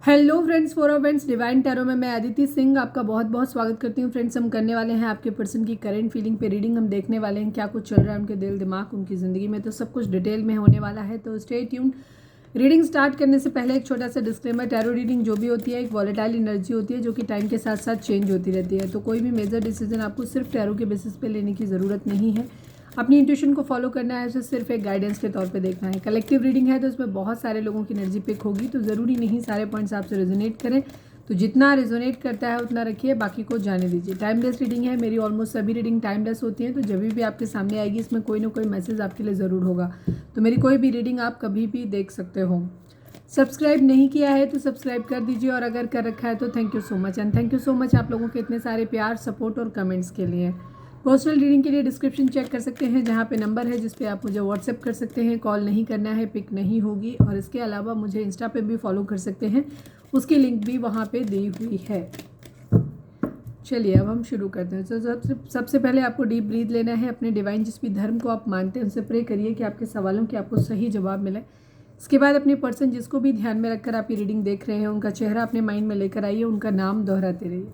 Hello friends, for events divine tarot में मैं अदिति सिंह आपका बहुत बहुत स्वागत करती हूँ। फ्रेंड्स, हम करने वाले हैं आपके पर्सन की करंट फीलिंग पे रीडिंग। हम देखने वाले हैं क्या कुछ चल रहा है उनके दिल दिमाग, उनकी ज़िंदगी में, तो सब कुछ डिटेल में होने वाला है। तो स्टे ट्यून। रीडिंग स्टार्ट करने से पहले एक छोटा सा डिस्क्लेमर, टैरो रीडिंग जो भी होती है एक वॉलेटाइल एनर्जी होती है जो कि टाइम के साथ साथ चेंज होती रहती है। तो कोई भी मेजर डिसीजन आपको सिर्फ टैरो के बेसिस पे लेने की ज़रूरत नहीं है। अपनी इंट्यूशन को फॉलो करना है, उसे सिर्फ एक गाइडेंस के तौर पे देखना है। कलेक्टिव रीडिंग है तो इसमें बहुत सारे लोगों की एनर्जी पिक होगी, तो ज़रूरी नहीं सारे पॉइंट्स आपसे रेजोनेट करें। तो जितना रेजोनेट करता है उतना रखिए, बाकी को जाने दीजिए। टाइमलेस रीडिंग है, मेरी ऑलमोस्ट सभी रीडिंग टाइमलेस होती हैं, तो जब भी आपके सामने आएगी इसमें कोई ना कोई मैसेज आपके लिए ज़रूर होगा। तो मेरी कोई भी रीडिंग आप कभी भी देख सकते हो। सब्सक्राइब नहीं किया है तो सब्सक्राइब कर दीजिए, और अगर कर रखा है तो thank you so much. And thank you so much आप लोगों के इतने सारे प्यार, सपोर्ट और कमेंट्स के लिए। पर्सनल रीडिंग के लिए डिस्क्रिप्शन चेक कर सकते हैं, जहाँ पे नंबर है जिस पे आप मुझे व्हाट्सएप कर सकते हैं। कॉल नहीं करना है, पिक नहीं होगी। और इसके अलावा मुझे इंस्टा पे भी फॉलो कर सकते हैं, उसकी लिंक भी वहाँ पे दी हुई है। चलिए अब हम शुरू करते हैं। तो सबसे पहले आपको डीप ब्रीथ लेना है। अपने डिवाइन जिस भी धर्म को आप मानते हैं उनसे प्रे करिए कि आपके सवालों के आपको सही जवाब मिले। इसके बाद अपने पर्सन जिसको भी ध्यान में रखकर आप ये रीडिंग देख रहे हैं उनका चेहरा अपने माइंड में लेकर आइए, उनका नाम दोहराते रहिए।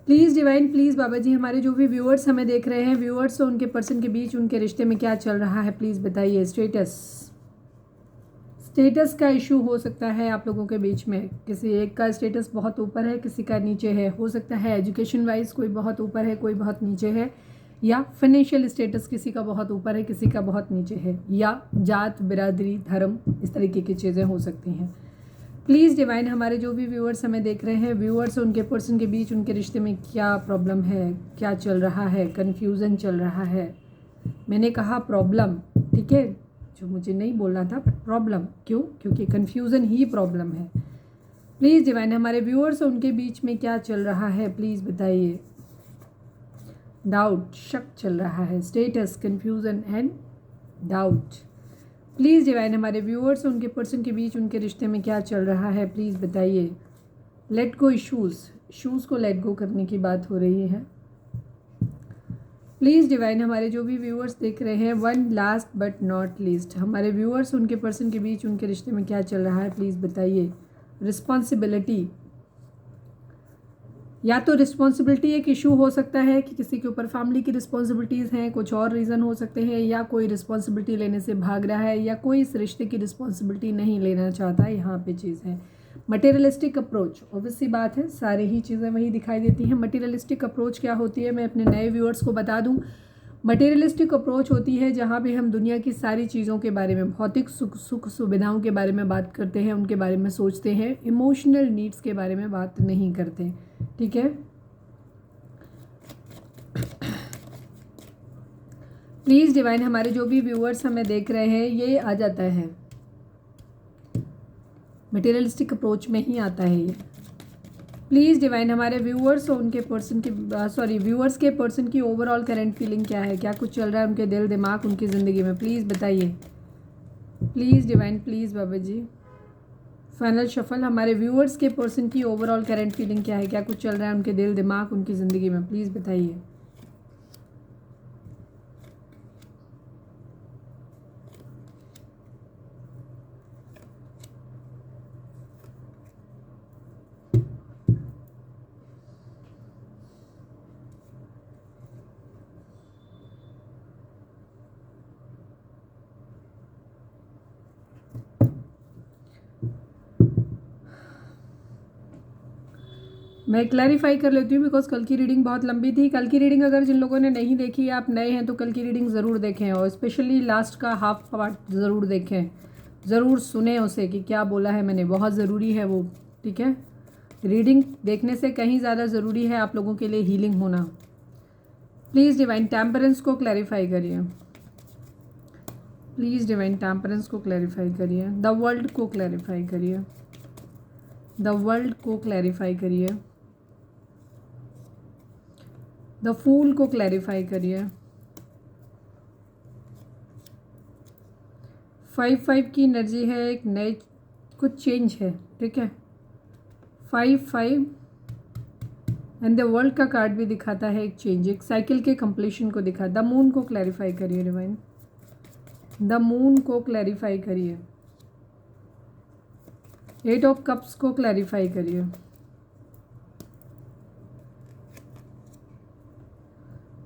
प्लीज़ डिवाइन, प्लीज़ बाबा जी, हमारे जो भी व्यूअर्स हमें देख रहे हैं, व्यूअर्स और उनके पर्सन के बीच उनके रिश्ते में क्या चल रहा है, प्लीज़ बताइए। स्टेटस का इशू हो सकता है आप लोगों के बीच में। किसी एक का स्टेटस बहुत ऊपर है, किसी का नीचे है। हो सकता है एजुकेशन वाइज कोई बहुत ऊपर है, कोई बहुत नीचे है, या फाइनेंशियल स्टेटस किसी का बहुत ऊपर है, किसी का बहुत नीचे है, या जात, बिरादरी, धर्म, इस तरीके की चीज़ें हो सकती हैं। प्लीज़ डिवाइन, हमारे जो भी व्यूअर्स हमें देख रहे हैं, व्यूअर्स और उनके पर्सन के बीच उनके रिश्ते में क्या प्रॉब्लम है, क्या चल रहा है, कन्फ्यूज़न चल रहा है। मैंने कहा प्रॉब्लम, ठीक है, जो मुझे नहीं बोलना था, बट प्रॉब्लम क्यों? क्योंकि कन्फ्यूज़न ही प्रॉब्लम है। प्लीज़ डिवाइन, हमारे व्यूअर्स और उनके बीच में क्या चल रहा है, प्लीज़ बताइए। डाउट, शक चल रहा है। Status, confusion and doubt. Please Divine, हमारे व्यूअर्स और उनके पर्सन के बीच उनके रिश्ते में क्या चल रहा है, प्लीज़ बताइए। लेट गो इशूज़ को लेट गो करने की बात हो रही है। प्लीज़ डिवाइन, हमारे जो भी व्यूअर्स देख रहे हैं, one last but not least, हमारे व्यूअर्स उनके पर्सन के बीच उनके रिश्ते में क्या चल रहा है, प्लीज़ बताइए। रिस्पॉन्सिबिलिटी, या तो रिस्पॉन्सिबिलिटी एक इशू हो सकता है कि किसी के ऊपर फैमिली की रिस्पॉन्सिबिलिटीज़ हैं, कुछ और रीज़न हो सकते हैं, या कोई रिस्पॉन्सिबिलिटी लेने से भाग रहा है, या कोई इस रिश्ते की रिस्पॉन्सिबिलिटी नहीं लेना चाहता है। यहाँ पे चीज़ है मटेरियलिस्टिक अप्रोच। ऑब्वियसली बात है, सारी ही चीज़ें वही दिखाई देती हैं। मटेरियलिस्टिक अप्रोच क्या होती है, मैं अपने नए व्यूअर्स को बता दूँ। मटेरियलिस्टिक अप्रोच होती है जहाँ पे हम दुनिया की सारी चीज़ों के बारे में, भौतिक सुख सुविधाओं के बारे में बात करते हैं, उनके बारे में सोचते हैं, इमोशनल नीड्स के बारे में बात नहीं करते। ठीक है, प्लीज़ डिवाइन, हमारे जो भी व्यूअर्स हमें देख रहे हैं, ये आ जाता है मटेरियलिस्टिक अप्रोच में ही आता है ये। प्लीज़ डिवाइन, हमारे व्यूअर्स और उनके पर्सन की व्यूअर्स के पर्सन की ओवरऑल करंट फीलिंग क्या है, क्या कुछ चल रहा है उनके दिल दिमाग, उनकी ज़िंदगी में, प्लीज़ बताइए। प्लीज़ डिवाइन, प्लीज़ बाबा जी। फाइनल शफल, हमारे व्यूअर्स के पर्सन की ओवरऑल करंट फीलिंग क्या है, क्या कुछ चल रहा है उनके दिल दिमाग, उनकी ज़िंदगी में, प्लीज़ बताइए। मैं क्लैरिफाई कर लेती हूँ बिकॉज कल की रीडिंग बहुत लंबी थी। कल की रीडिंग अगर जिन लोगों ने नहीं देखी, आप नए हैं तो कल की रीडिंग ज़रूर देखें, और स्पेशली लास्ट का हाफ पार्ट ज़रूर देखें, ज़रूर सुने उसे कि क्या बोला है मैंने, बहुत ज़रूरी है वो। ठीक है, रीडिंग देखने से कहीं ज़्यादा ज़रूरी है आप लोगों के लिए हीलिंग होना। प्लीज़ डिवाइन, टेम्परेंस को क्लैरिफाई करिए। प्लीज़ डिवाइन, टेम्परेंस को क्लैरिफाई करिए। द वर्ल्ड को क्लैरिफाई करिए। द वर्ल्ड को क्लैरिफाई करिए। द फूल को क्लैरिफाई करिए। 5-5 की एनर्जी है, एक नए कुछ चेंज है। ठीक है, 5-5 एंड द वर्ल्ड का कार्ड भी दिखाता है एक चेंज, एक साइकिल के कंप्लीशन को दिखा। द मून को क्लैरिफाई करिए डिवाइन। द मून को क्लैरिफाई करिए। 8 ऑफ कप्स को क्लैरिफाई करिए।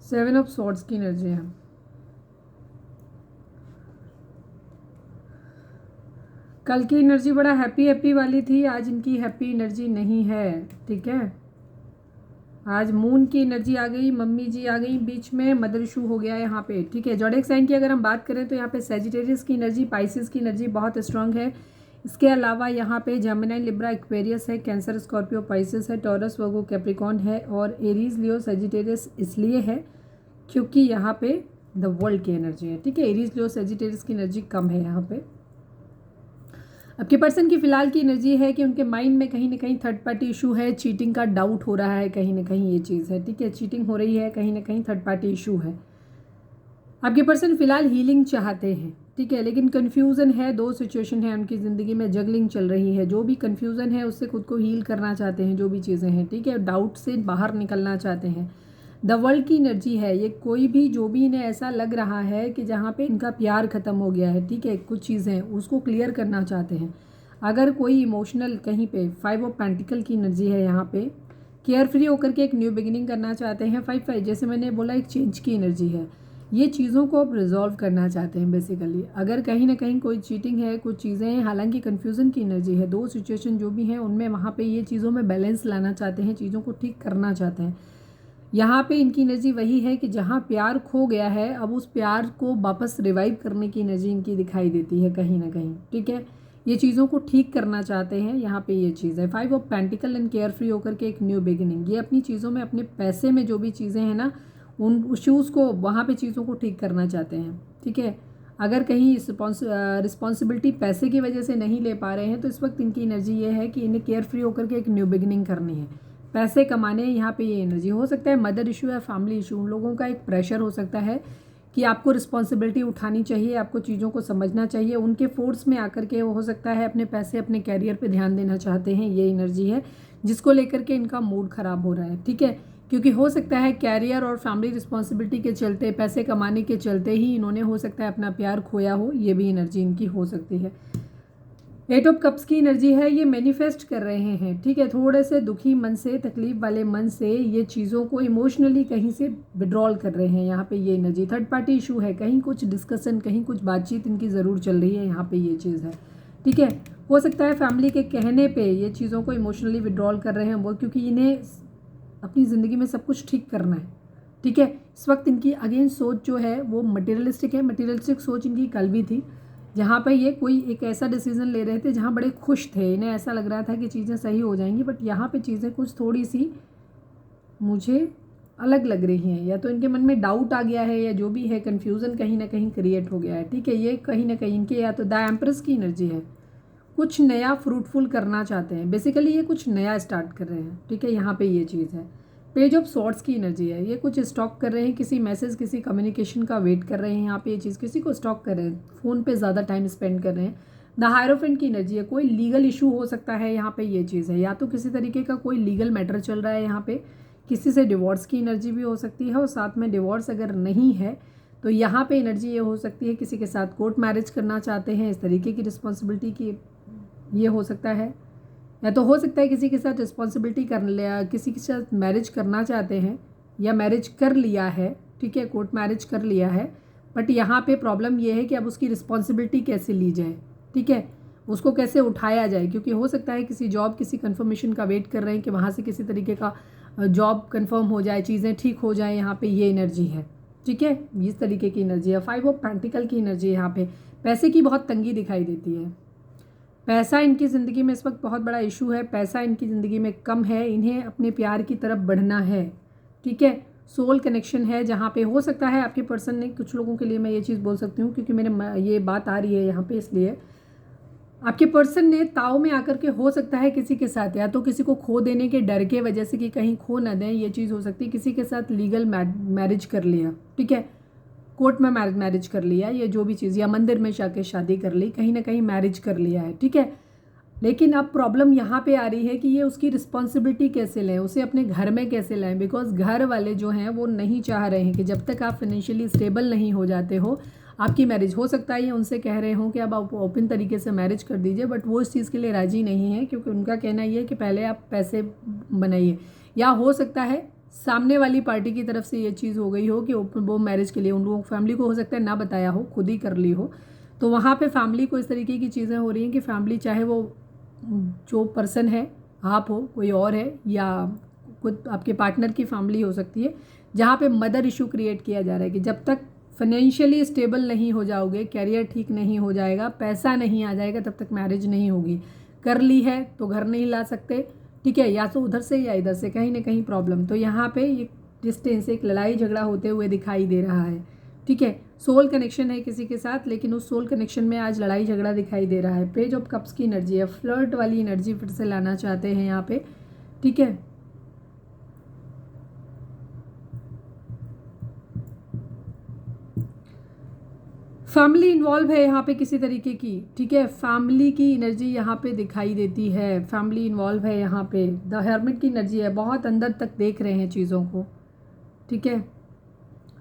सेवन ऑफ सॉर्ड्स की एनर्जी है। कल की एनर्जी बड़ा हैप्पी वाली थी, आज इनकी हैप्पी एनर्जी नहीं है। ठीक है, आज मून की एनर्जी आ गई, मम्मी जी आ गई बीच में, मदर इशू हो गया यहाँ पे। ठीक है, ज़ोडिएक साइन की अगर हम बात करें तो यहाँ पे सैजिटेरियस की एनर्जी, पाइसिस की एनर्जी बहुत स्ट्रांग है। इसके अलावा यहाँ पे जेमिनी, लिब्रा, एक्वेरियस है, कैंसर, स्कॉर्पियो, पाइसिस है, टॉरस, वर्गो, कैप्रिकॉर्न है, और एरीज, लियो, सैजिटेरियस इसलिए है क्योंकि यहाँ पे द वर्ल्ड की एनर्जी है। ठीक है, एरीज, लियो, सैजिटेरियस की एनर्जी कम है यहाँ पे। आपके पर्सन की फिलहाल की एनर्जी है कि उनके माइंड में कहीं ना कहीं थर्ड पार्टी इशू है, चीटिंग का डाउट हो रहा है कहीं ना कहीं, ये चीज़ है। ठीक है, चीटिंग हो रही है, कहीं ना कहीं थर्ड पार्टी इशू है। आपके पर्सन फिलहाल हीलिंग चाहते हैं। ठीक है, लेकिन कन्फ्यूज़न है, दो सिचुएशन है उनकी ज़िंदगी में, जगलिंग चल रही है। जो भी कन्फ्यूज़न है उससे खुद को हील करना चाहते हैं, जो भी चीज़ें हैं। ठीक है, डाउट से बाहर निकलना चाहते हैं। द वर्ल्ड की एनर्जी है ये, कोई भी जो भी इन्हें ऐसा लग रहा है कि जहाँ पे इनका प्यार ख़त्म हो गया है। ठीक है, कुछ चीज़ें उसको क्लियर करना चाहते हैं। अगर कोई इमोशनल कहीं पे 5 ऑफ पेंटिकल की एनर्जी है यहाँ पे, केयर फ्री होकर के एक न्यू बिगिनिंग करना चाहते हैं। 5 जैसे मैंने बोला एक चेंज की एनर्जी है, ये चीज़ों को अब रिजॉल्व करना चाहते हैं बेसिकली। अगर कहीं ना कहीं कोई चीटिंग है, कुछ चीज़ें हैं, हालांकि कन्फ्यूज़न की एनर्जी है, दो सिचुएशन जो भी हैं उनमें वहाँ पे ये चीज़ों में बैलेंस लाना चाहते हैं, चीज़ों को ठीक करना चाहते हैं। यहाँ पे इनकी एनर्जी वही है कि जहाँ प्यार खो गया है अब उस प्यार को वापस रिवाइव करने की एनर्जी इनकी दिखाई देती है कहीं ना कहीं। ठीक है, ये चीज़ों को ठीक करना चाहते हैं, यहाँ पे ये चीज़ है। 5 of pentacle and care free होकर के एक न्यू बिगिनिंग, ये अपनी चीज़ों में, अपने पैसे में जो भी चीज़ें हैं ना, उन इश्यूज़ को वहाँ पे चीज़ों को ठीक करना चाहते हैं। ठीक है, अगर कहीं रिस्पॉन्सिबिलिटी पैसे की वजह से नहीं ले पा रहे हैं तो इस वक्त इनकी एनर्जी ये है कि इन्हें केयर फ्री होकर के एक न्यू बिगिनिंग करनी है, पैसे कमाने। यहाँ पे ये एनर्जी हो सकता है मदर इशू है, फैमिली इशू, उन लोगों का एक प्रेशर हो सकता है कि आपको रिस्पॉन्सिबिलिटी उठानी चाहिए, आपको चीज़ों को समझना चाहिए। उनके फोर्स में आकर के हो सकता है अपने पैसे, अपने कैरियर पे ध्यान देना चाहते हैं, ये एनर्जी है जिसको लेकर के इनका मूड ख़राब हो रहा है। ठीक है, क्योंकि हो सकता है कैरियर और फैमिली रिस्पॉन्सिबिलिटी के चलते, पैसे कमाने के चलते ही इन्होंने हो सकता है अपना प्यार खोया हो, ये भी एनर्जी इनकी हो सकती है। 8 ऑफ कप्स की एनर्जी है, ये मैनिफेस्ट कर रहे हैं। ठीक है, थोड़े से दुखी मन से, तकलीफ वाले मन से ये चीज़ों को इमोशनली कहीं से विड्रॉल कर रहे हैं। यहाँ पे ये एनर्जी थर्ड पार्टी इशू है, कहीं कुछ डिस्कशन, कहीं कुछ बातचीत इनकी ज़रूर चल रही है, यहाँ पे ये चीज़ है। ठीक है, हो सकता है फैमिली के कहने पे ये चीज़ों को इमोशनली विड्रॉल कर रहे हैं वो, क्योंकि इन्हें अपनी ज़िंदगी में सब कुछ ठीक करना है। ठीक है, इस वक्त इनकी अगेन सोच जो है वो मटेरियलिस्टिक है। मटेरियलिस्टिक सोच इनकी कल भी थी, जहाँ पे ये कोई एक ऐसा डिसीजन ले रहे थे जहाँ बड़े खुश थे, इन्हें ऐसा लग रहा था कि चीज़ें सही हो जाएंगी, बट यहाँ पे चीज़ें कुछ थोड़ी सी मुझे अलग लग रही हैं। या तो इनके मन में डाउट आ गया है, या जो भी है कन्फ्यूज़न कहीं ना कहीं क्रिएट हो गया है। ठीक है, ये कहीं ना कहीं इनके, या तो द एम्प्रेस की एनर्जी है, कुछ नया फ्रूटफुल करना चाहते हैं बेसिकली, ये कुछ नया स्टार्ट कर रहे हैं। ठीक है, यहाँ पे ये चीज़ है। पेज ऑफ सॉर्ड्स की एनर्जी है, ये कुछ स्टॉक कर रहे हैं, किसी मैसेज, किसी कम्युनिकेशन का वेट कर रहे हैं। यहाँ पे ये चीज़ किसी को स्टॉक कर रहे हैं, फ़ोन पे ज़्यादा टाइम स्पेंड कर रहे हैं। द हायरोफेंट की एनर्जी है, कोई लीगल इशू हो सकता है, यहाँ पे ये चीज़ है, या तो किसी तरीके का कोई लीगल मैटर चल रहा है, यहाँ पे किसी से डिवोर्स की एनर्जी भी हो सकती है, और साथ में डिवोर्स अगर नहीं है तो यहाँ पे एनर्जी ये हो सकती है किसी के साथ कोर्ट मैरिज करना चाहते हैं, इस तरीके की रिस्पॉन्सिबिलिटी की ये हो सकता है। या तो हो सकता है किसी के साथ रिस्पॉन्सिबिलिटी कर लिया, किसी के साथ मैरिज करना चाहते हैं या मैरिज कर लिया है। ठीक है, कोर्ट मैरिज कर लिया है, बट यहाँ पे प्रॉब्लम ये है कि अब उसकी रिस्पॉन्सिबिलिटी कैसे ली जाए। ठीक है, उसको कैसे उठाया जाए, क्योंकि हो सकता है किसी जॉब, किसी कन्फर्मेशन का वेट कर रहे हैं कि वहाँ से किसी तरीके का जॉब कन्फर्म हो जाए, चीज़ें ठीक हो जाए, यहाँ पे ये एनर्जी है। ठीक है, इस तरीके की एनर्जी है। 5 ऑफ पेंटिकल की एनर्जी यहाँ पे पैसे की बहुत तंगी दिखाई देती है। पैसा इनकी ज़िंदगी में इस वक्त बहुत बड़ा इशू है, पैसा इनकी ज़िंदगी में कम है, इन्हें अपने प्यार की तरफ बढ़ना है। ठीक है, सोल कनेक्शन है, जहाँ पे हो सकता है आपके पर्सन ने, कुछ लोगों के लिए मैं ये चीज़ बोल सकती हूँ क्योंकि मेरे ये बात आ रही है यहाँ पे, इसलिए आपके पर्सन ने ताव में आकर के हो सकता है किसी के साथ, या तो किसी को खो देने के डर के वजह से कि कहीं खो ना दें, ये चीज़ हो सकती है, किसी के साथ लीगल मैरिज कर लिया। ठीक है, कोर्ट में मैरिज कर लिया, ये जो भी चीज़, या मंदिर में जाके शादी कर ली, कहीं ना कहीं मैरिज कर लिया है। ठीक है, लेकिन अब प्रॉब्लम यहाँ पे आ रही है कि ये उसकी रिस्पॉन्सिबिलिटी कैसे लें, उसे अपने घर में कैसे लाएं, बिकॉज घर वाले जो हैं वो नहीं चाह रहे हैं कि जब तक आप फाइनेंशियली स्टेबल नहीं हो जाते हो आपकी मैरिज हो सकता है, उनसे कह रहे हों कि अब आप ओपन तरीके से मैरिज कर दीजिए, बट वो इस चीज़ के लिए राज़ी नहीं है, क्योंकि उनका कहना ये है कि पहले आप पैसे बनाइए। या हो सकता है सामने वाली पार्टी की तरफ से ये चीज़ हो गई हो कि वो मैरिज के लिए उन लोगों फैमिली को हो सकता है ना बताया हो, खुद ही कर ली हो, तो वहाँ पे फैमिली को इस तरीके की चीज़ें हो रही हैं कि फैमिली, चाहे वो जो पर्सन है, आप हो, कोई और है, या खुद आपके पार्टनर की फैमिली हो सकती है, जहाँ पे मदर इशू क्रिएट किया जा रहा है कि जब तक फाइनेंशियली स्टेबल नहीं हो जाओगे, कैरियर ठीक नहीं हो जाएगा, पैसा नहीं आ जाएगा, तब तक मैरिज नहीं होगी। कर ली है तो घर नहीं ला सकते, ठीक है, या तो उधर से या इधर से, कहीं ना कहीं प्रॉब्लम। तो यहाँ पे ये डिस्टेंस, एक लड़ाई झगड़ा होते हुए दिखाई दे रहा है, ठीक है। सोल कनेक्शन है किसी के साथ, लेकिन उस सोल कनेक्शन में आज लड़ाई झगड़ा दिखाई दे रहा है। पेज ऑफ कप्स की एनर्जी है, फ्लर्ट वाली एनर्जी फिर से लाना चाहते हैं यहाँ पे, ठीक है। फैमिली इन्वॉल्व है यहाँ पे किसी तरीके की, ठीक है, फैमिली की एनर्जी यहाँ पे दिखाई देती है, फैमिली इन्वॉल्व है यहाँ पे। द हर्मिट की एनर्जी है, बहुत अंदर तक देख रहे हैं चीज़ों को, ठीक है।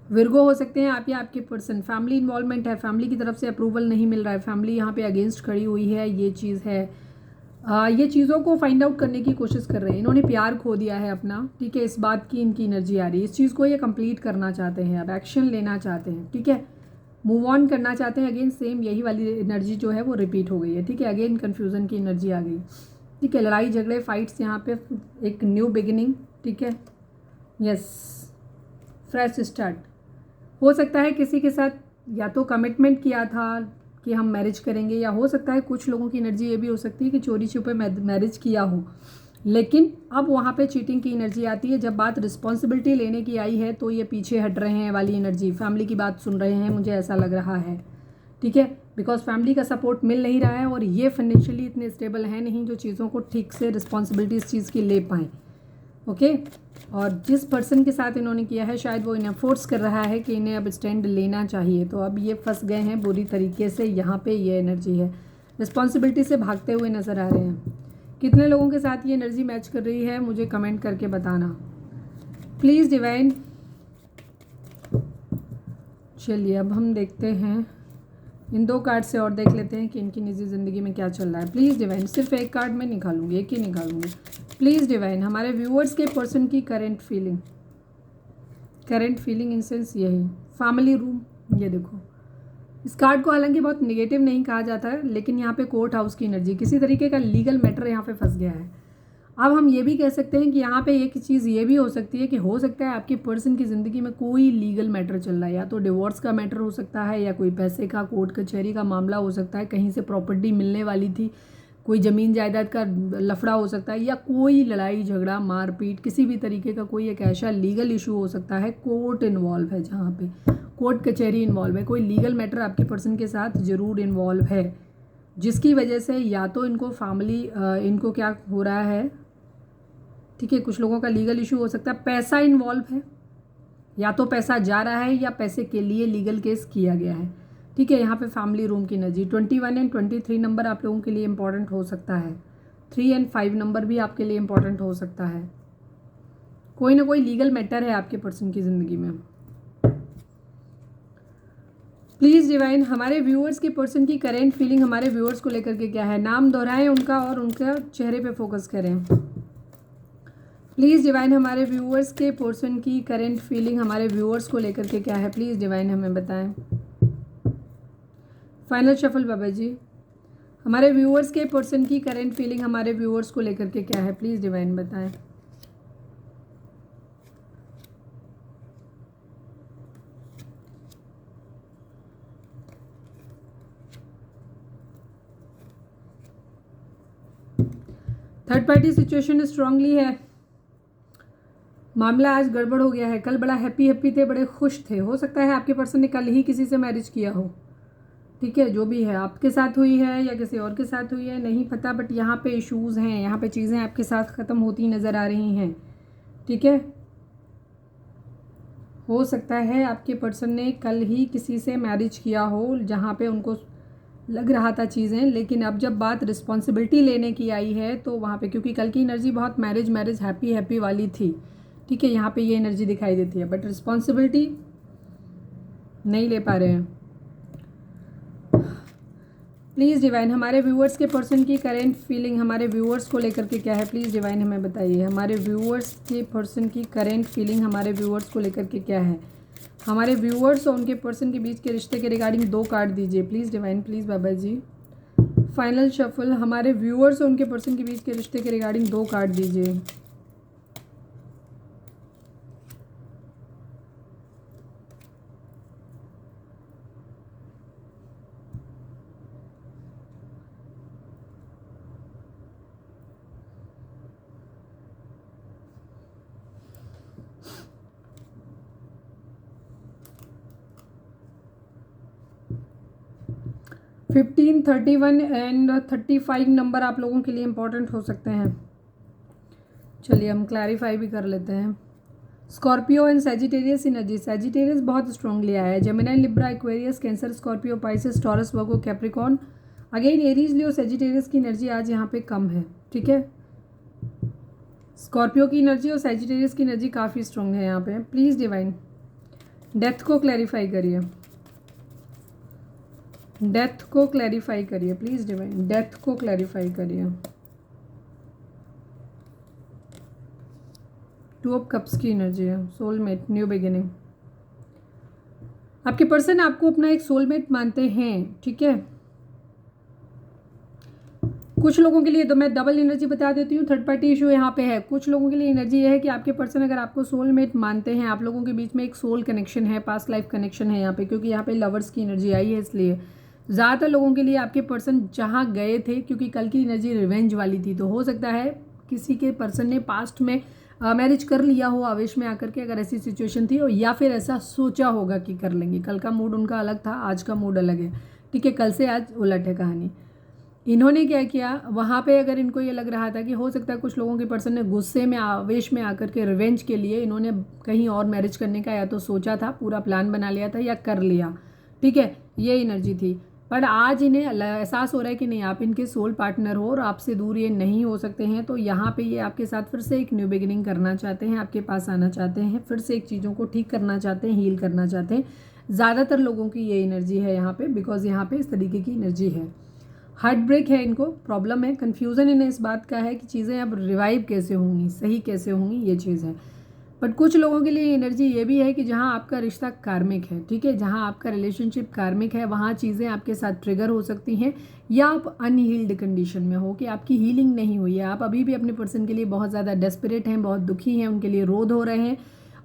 विर्गो हो सकते हैं आप या आपके पर्सन, फैमिली इन्वॉल्वमेंट है, फैमिली की तरफ से अप्रूवल नहीं मिल रहा है, फैमिली यहाँ पे अगेंस्ट खड़ी हुई है, ये चीज़ है। ये चीज़ों को फाइंड आउट करने की कोशिश कर रहे हैं, इन्होंने प्यार खो दिया है अपना, ठीक है, इस बात की इनकी एनर्जी आ रही है, इस चीज़ को ये कंप्लीट करना चाहते हैं, अब एक्शन लेना चाहते हैं, ठीक है, मूव ऑन करना चाहते हैं। अगेन सेम यही वाली एनर्जी जो है वो रिपीट हो गई है, ठीक है, अगेन कन्फ्यूज़न की एनर्जी आ गई, ठीक है, लड़ाई झगड़े फाइट्स यहाँ पे, एक न्यू बिगिनिंग, ठीक है, यस, फ्रेश स्टार्ट। हो सकता है किसी के साथ या तो कमिटमेंट किया था कि हम मैरिज करेंगे, या हो सकता है कुछ लोगों की एनर्जी ये भी हो सकती है कि चोरी छुपे मैरिज किया हो, लेकिन अब वहाँ पे चीटिंग की एनर्जी आती है। जब बात रिस्पॉन्सिबिलिटी लेने की आई है तो ये पीछे हट रहे हैं वाली एनर्जी, फैमिली की बात सुन रहे हैं, मुझे ऐसा लग रहा है, ठीक है, बिकॉज फैमिली का सपोर्ट मिल नहीं रहा है और ये फाइनेंशियली इतने स्टेबल हैं नहीं जो चीज़ों को ठीक से रिस्पॉन्सिबिलिटी इस चीज़ की ले पाएँ, ओके। और जिस पर्सन के साथ इन्होंने किया है शायद वो इन्हें फोर्स कर रहा है कि इन्हें अब स्टैंड लेना चाहिए, तो अब ये फंस गए हैं बुरी तरीके से, यहाँ पे ये एनर्जी है, रिस्पॉन्सिबिलिटी से भागते हुए नज़र आ रहे हैं। कितने लोगों के साथ ये एनर्जी मैच कर रही है मुझे कमेंट करके बताना प्लीज़ डिवाइन। चलिए अब हम देखते हैं, इन दो कार्ड से और देख लेते हैं कि इनकी निजी ज़िंदगी में क्या चल रहा है। प्लीज़ डिवाइन, सिर्फ एक कार्ड में निकालूंगी, एक ही निकालूंगी। प्लीज़ डिवाइन, हमारे व्यूअर्स के पर्सन की करंट फीलिंग इन सेंस यही फैमिली रूम, ये देखो, इस कार्ड को हालांकि बहुत नेगेटिव नहीं कहा जाता है, लेकिन यहाँ पे कोर्ट हाउस की एनर्जी, किसी तरीके का लीगल मैटर यहाँ पे फंस गया है। अब हम ये भी कह सकते हैं कि यहाँ पे एक चीज़ ये भी हो सकती है कि हो सकता है आपके पर्सन की ज़िंदगी में कोई लीगल मैटर चल रहा है, या तो डिवोर्स का मैटर हो सकता है, या कोई पैसे का कोर्ट कचहरी का मामला हो सकता है, कहीं से प्रॉपर्टी मिलने वाली थी, कोई ज़मीन जायदाद का लफड़ा हो सकता है, या कोई लड़ाई झगड़ा मारपीट किसी भी तरीके का कोई एक ऐसा लीगल इशू हो सकता है, कोर्ट इन्वॉल्व है, जहाँ पे कोर्ट कचहरी इन्वॉल्व है, कोई लीगल मैटर आपके पर्सन के साथ ज़रूर इन्वॉल्व है, जिसकी वजह से या तो इनको फैमिली इनको क्या हो रहा है, ठीक है, कुछ लोगों का लीगल इशू हो सकता है, पैसा इन्वॉल्व है, या तो पैसा जा रहा है या पैसे के लिए लीगल केस किया गया है, ठीक है। यहाँ पे फैमिली रूम की एनर्जी 21 एंड 23 नंबर आप लोगों के लिए इंपॉर्टेंट हो सकता है, 3 एंड 5 नंबर भी आपके लिए इंपॉर्टेंट हो सकता है, कोई ना कोई लीगल मैटर है आपके पर्सन की ज़िंदगी में। प्लीज़ डिवाइन, हमारे व्यूअर्स के पर्सन की करेंट फीलिंग हमारे व्यूअर्स को लेकर के क्या है, नाम दोहराएं उनका और उनका चेहरे पे फोकस करें। प्लीज़ डिवाइन, हमारे व्यूअर्स के पर्सन की करेंट फीलिंग हमारे व्यूअर्स को लेकर के क्या है, प्लीज़ डिवाइन हमें बताएं। फाइनल शफल बाबा जी, हमारे व्यूअर्स के पर्सन की करेंट फीलिंग हमारे व्यूअर्स को लेकर के क्या है, प्लीज़ डिवाइन बताएं। थर्ड पार्टी सिचुएशन स्ट्रांगली है, मामला आज गड़बड़ हो गया है, कल बड़ा हैप्पी थे, बड़े खुश थे, हो सकता है आपके पर्सन ने कल ही किसी से मैरिज किया हो, ठीक है, जो भी है आपके साथ हुई है या किसी और के साथ हुई है नहीं पता, बट यहाँ पे इश्यूज़ हैं, यहाँ पे चीज़ें आपके साथ ख़त्म होती नज़र आ रही हैं, ठीक है। हो सकता है आपके पर्सन ने कल ही किसी से मैरिज किया हो जहाँ पे उनको लग रहा था चीज़ें, लेकिन अब जब बात रिस्पॉन्सिबिलिटी लेने की आई है तो वहाँ पे, क्योंकि कल की एनर्जी बहुत मैरिज हैप्पी वाली थी, ठीक है, यहाँ पे ये एनर्जी दिखाई देती है, बट रिस्पॉन्सिबिलिटी नहीं ले पा रहे हैं, प्लीज़ डिवाइन हमारे व्यूअर्स के पर्सन की करेंट फीलिंग हमारे व्यूअर्स को लेकर के क्या है, प्लीज़ डिवाइन हमें बताइए। हमारे व्यूअर्स के पर्सन की करेंट फीलिंग हमारे व्यूअर्स को लेकर के क्या है, हमारे व्यूअर्स और उनके पर्सन के बीच के रिश्ते के रिगार्डिंग 2 कार्ड दीजिए प्लीज़ डिवाइन, प्लीज़ बाबा जी। फाइनल शफल हमारे व्यूअर्स और उनके पर्सन के बीच के रिश्ते के रिगार्डिंग 2 कार्ड दीजिए। फिफ्टीन 31 एंड 35 नंबर आप लोगों के लिए इंपॉर्टेंट हो सकते हैं। चलिए हम क्लैरिफाई भी कर लेते हैं। Scorpio and Sagittarius energy, Sagittarius बहुत स्ट्रांगली आया है। Gemini, Libra, Aquarius, Cancer, Scorpio, Pisces, Taurus, Virgo, Capricorn, again Aries, Leo, Sagittarius की एनर्जी आज यहाँ पे कम है। ठीक है, स्कॉर्पियो की एनर्जी और सैजिटेरियस की एनर्जी काफ़ी स्ट्रांग है यहाँ पे। प्लीज़ डिवाइन डेथ को क्लैरिफाई करिए, डेथ को क्लैरिफाई करिए प्लीज़ डिवाइन, डेथ को क्लैरिफाई करिए। 2 ऑफ कप्स की एनर्जी है, सोलमेट, न्यू बिगिनिंग। आपके पर्सन आपको अपना एक सोलमेट मानते हैं। ठीक है, कुछ लोगों के लिए तो मैं डबल एनर्जी बता देती हूँ, थर्ड पार्टी इशू यहाँ पे है। कुछ लोगों के लिए एनर्जी ये है कि आपके पर्सन अगर आपको सोलमेट मानते हैं, आप लोगों के बीच में एक सोल कनेक्शन है, पास्ट लाइफ कनेक्शन है यहाँ पे, क्योंकि यहाँ पे लवर्स की एनर्जी आई है। इसलिए ज़्यादातर लोगों के लिए आपके पर्सन जहाँ गए थे, क्योंकि कल की एनर्जी रिवेंज वाली थी, तो हो सकता है किसी के पर्सन ने पास्ट में मैरिज कर लिया हो आवेश में आकर के, अगर ऐसी सिचुएशन थी, या फिर ऐसा सोचा होगा कि कर लेंगे। कल का मूड उनका अलग था, आज का मूड अलग है। ठीक है, कल से आज उलट है कहानी। इन्होंने क्या किया वहाँ पे, अगर इनको ये लग रहा था कि हो सकता है कुछ लोगों के पर्सन ने गुस्से में आवेश में आकर के रिवेंज के लिए इन्होंने कहीं और मैरिज करने का या तो सोचा था, पूरा प्लान बना लिया था, या कर लिया। ठीक है, ये एनर्जी थी। पर आज इन्हें एहसास हो रहा है कि नहीं, आप इनके सोल पार्टनर हो और आपसे दूर ये नहीं हो सकते हैं। तो यहाँ पे ये आपके साथ फिर से एक न्यू बिगिनिंग करना चाहते हैं, आपके पास आना चाहते हैं, फिर से एक चीज़ों को ठीक करना चाहते हैं, हील करना चाहते हैं। ज़्यादातर लोगों की ये एनर्जी है यहाँ पे, बिकॉज यहाँ पे इस तरीके की एनर्जी है। हार्ट ब्रेक है इनको, प्रॉब्लम है, कन्फ्यूज़न इन्हें इस बात का है कि चीज़ें अब रिवाइव कैसे होंगी, सही कैसे होंगी, ये चीज़ है। बट कुछ लोगों के लिए एनर्जी ये भी है कि जहाँ आपका रिश्ता कार्मिक है, ठीक है, जहाँ आपका रिलेशनशिप कार्मिक है, वहाँ चीज़ें आपके साथ ट्रिगर हो सकती हैं, या आप अनहील्ड कंडीशन में हो कि आपकी हीलिंग नहीं हुई है, आप अभी भी अपने पर्सन के लिए बहुत ज़्यादा डेस्परेट हैं, बहुत दुखी हैं, उनके लिए रोध हो रहे हैं,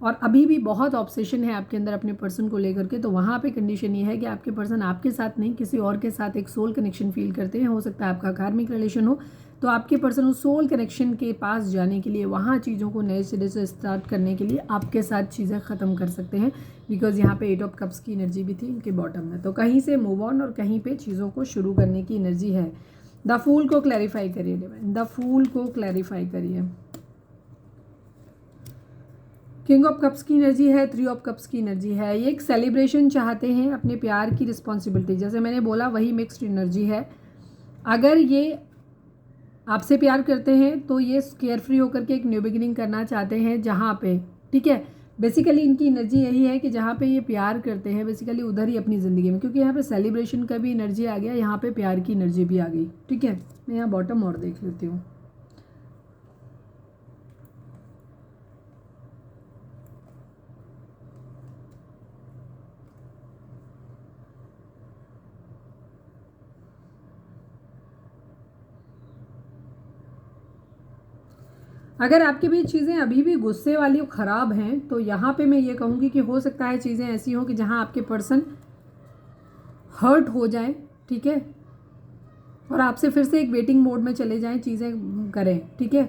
और अभी भी बहुत ऑब्सेशन है आपके अंदर अपने पर्सन को लेकर के। तो वहाँ पे कंडीशन ये है कि आपके पर्सन आपके साथ नहीं, किसी और के साथ एक सोल कनेक्शन फील करते हैं। हो सकता है आपका कार्मिक रिलेशन हो, तो आपके पर्सन उस सोल कनेक्शन के पास जाने के लिए, वहाँ चीज़ों को नए सिरे से स्टार्ट करने के लिए आपके साथ चीज़ें ख़त्म कर सकते हैं। बिकॉज यहाँ पे 8 ऑफ कप्स की एनर्जी भी थी इनके बॉटम में, तो कहीं से मूव ऑन और कहीं पे चीज़ों को शुरू करने की एनर्जी है। द फूल को क्लैरिफाई करिए डिवाइन, द फूल को क्लैरिफाई करिए। किंग ऑफ कप्स की एनर्जी है, 3 ऑफ कप्स की एनर्जी है। ये एक सेलिब्रेशन चाहते हैं, अपने प्यार की रिस्पॉन्सिबिलिटी, जैसे मैंने बोला वही मिक्स्ड एनर्जी है। अगर ये आपसे प्यार करते हैं तो ये केयर फ्री होकर के एक न्यू बिगिनिंग करना चाहते हैं जहाँ पे, ठीक है, बेसिकली इनकी एनर्जी यही है कि जहाँ पे ये प्यार करते हैं बेसिकली उधर ही अपनी ज़िंदगी में, क्योंकि यहाँ पे सेलिब्रेशन का भी एनर्जी आ गया, यहाँ पे प्यार की एनर्जी भी आ गई। ठीक है, मैं यहाँ बॉटम और देख लेती हूँ। अगर आपके बीच चीज़ें अभी भी गुस्से वाली और ख़राब हैं, तो यहाँ पे मैं ये कहूँगी कि हो सकता है चीज़ें ऐसी हों कि जहाँ आपके पर्सन हर्ट हो जाएं, ठीक है, और आपसे फिर से एक वेटिंग मोड में चले जाएं, चीज़ें करें। ठीक है,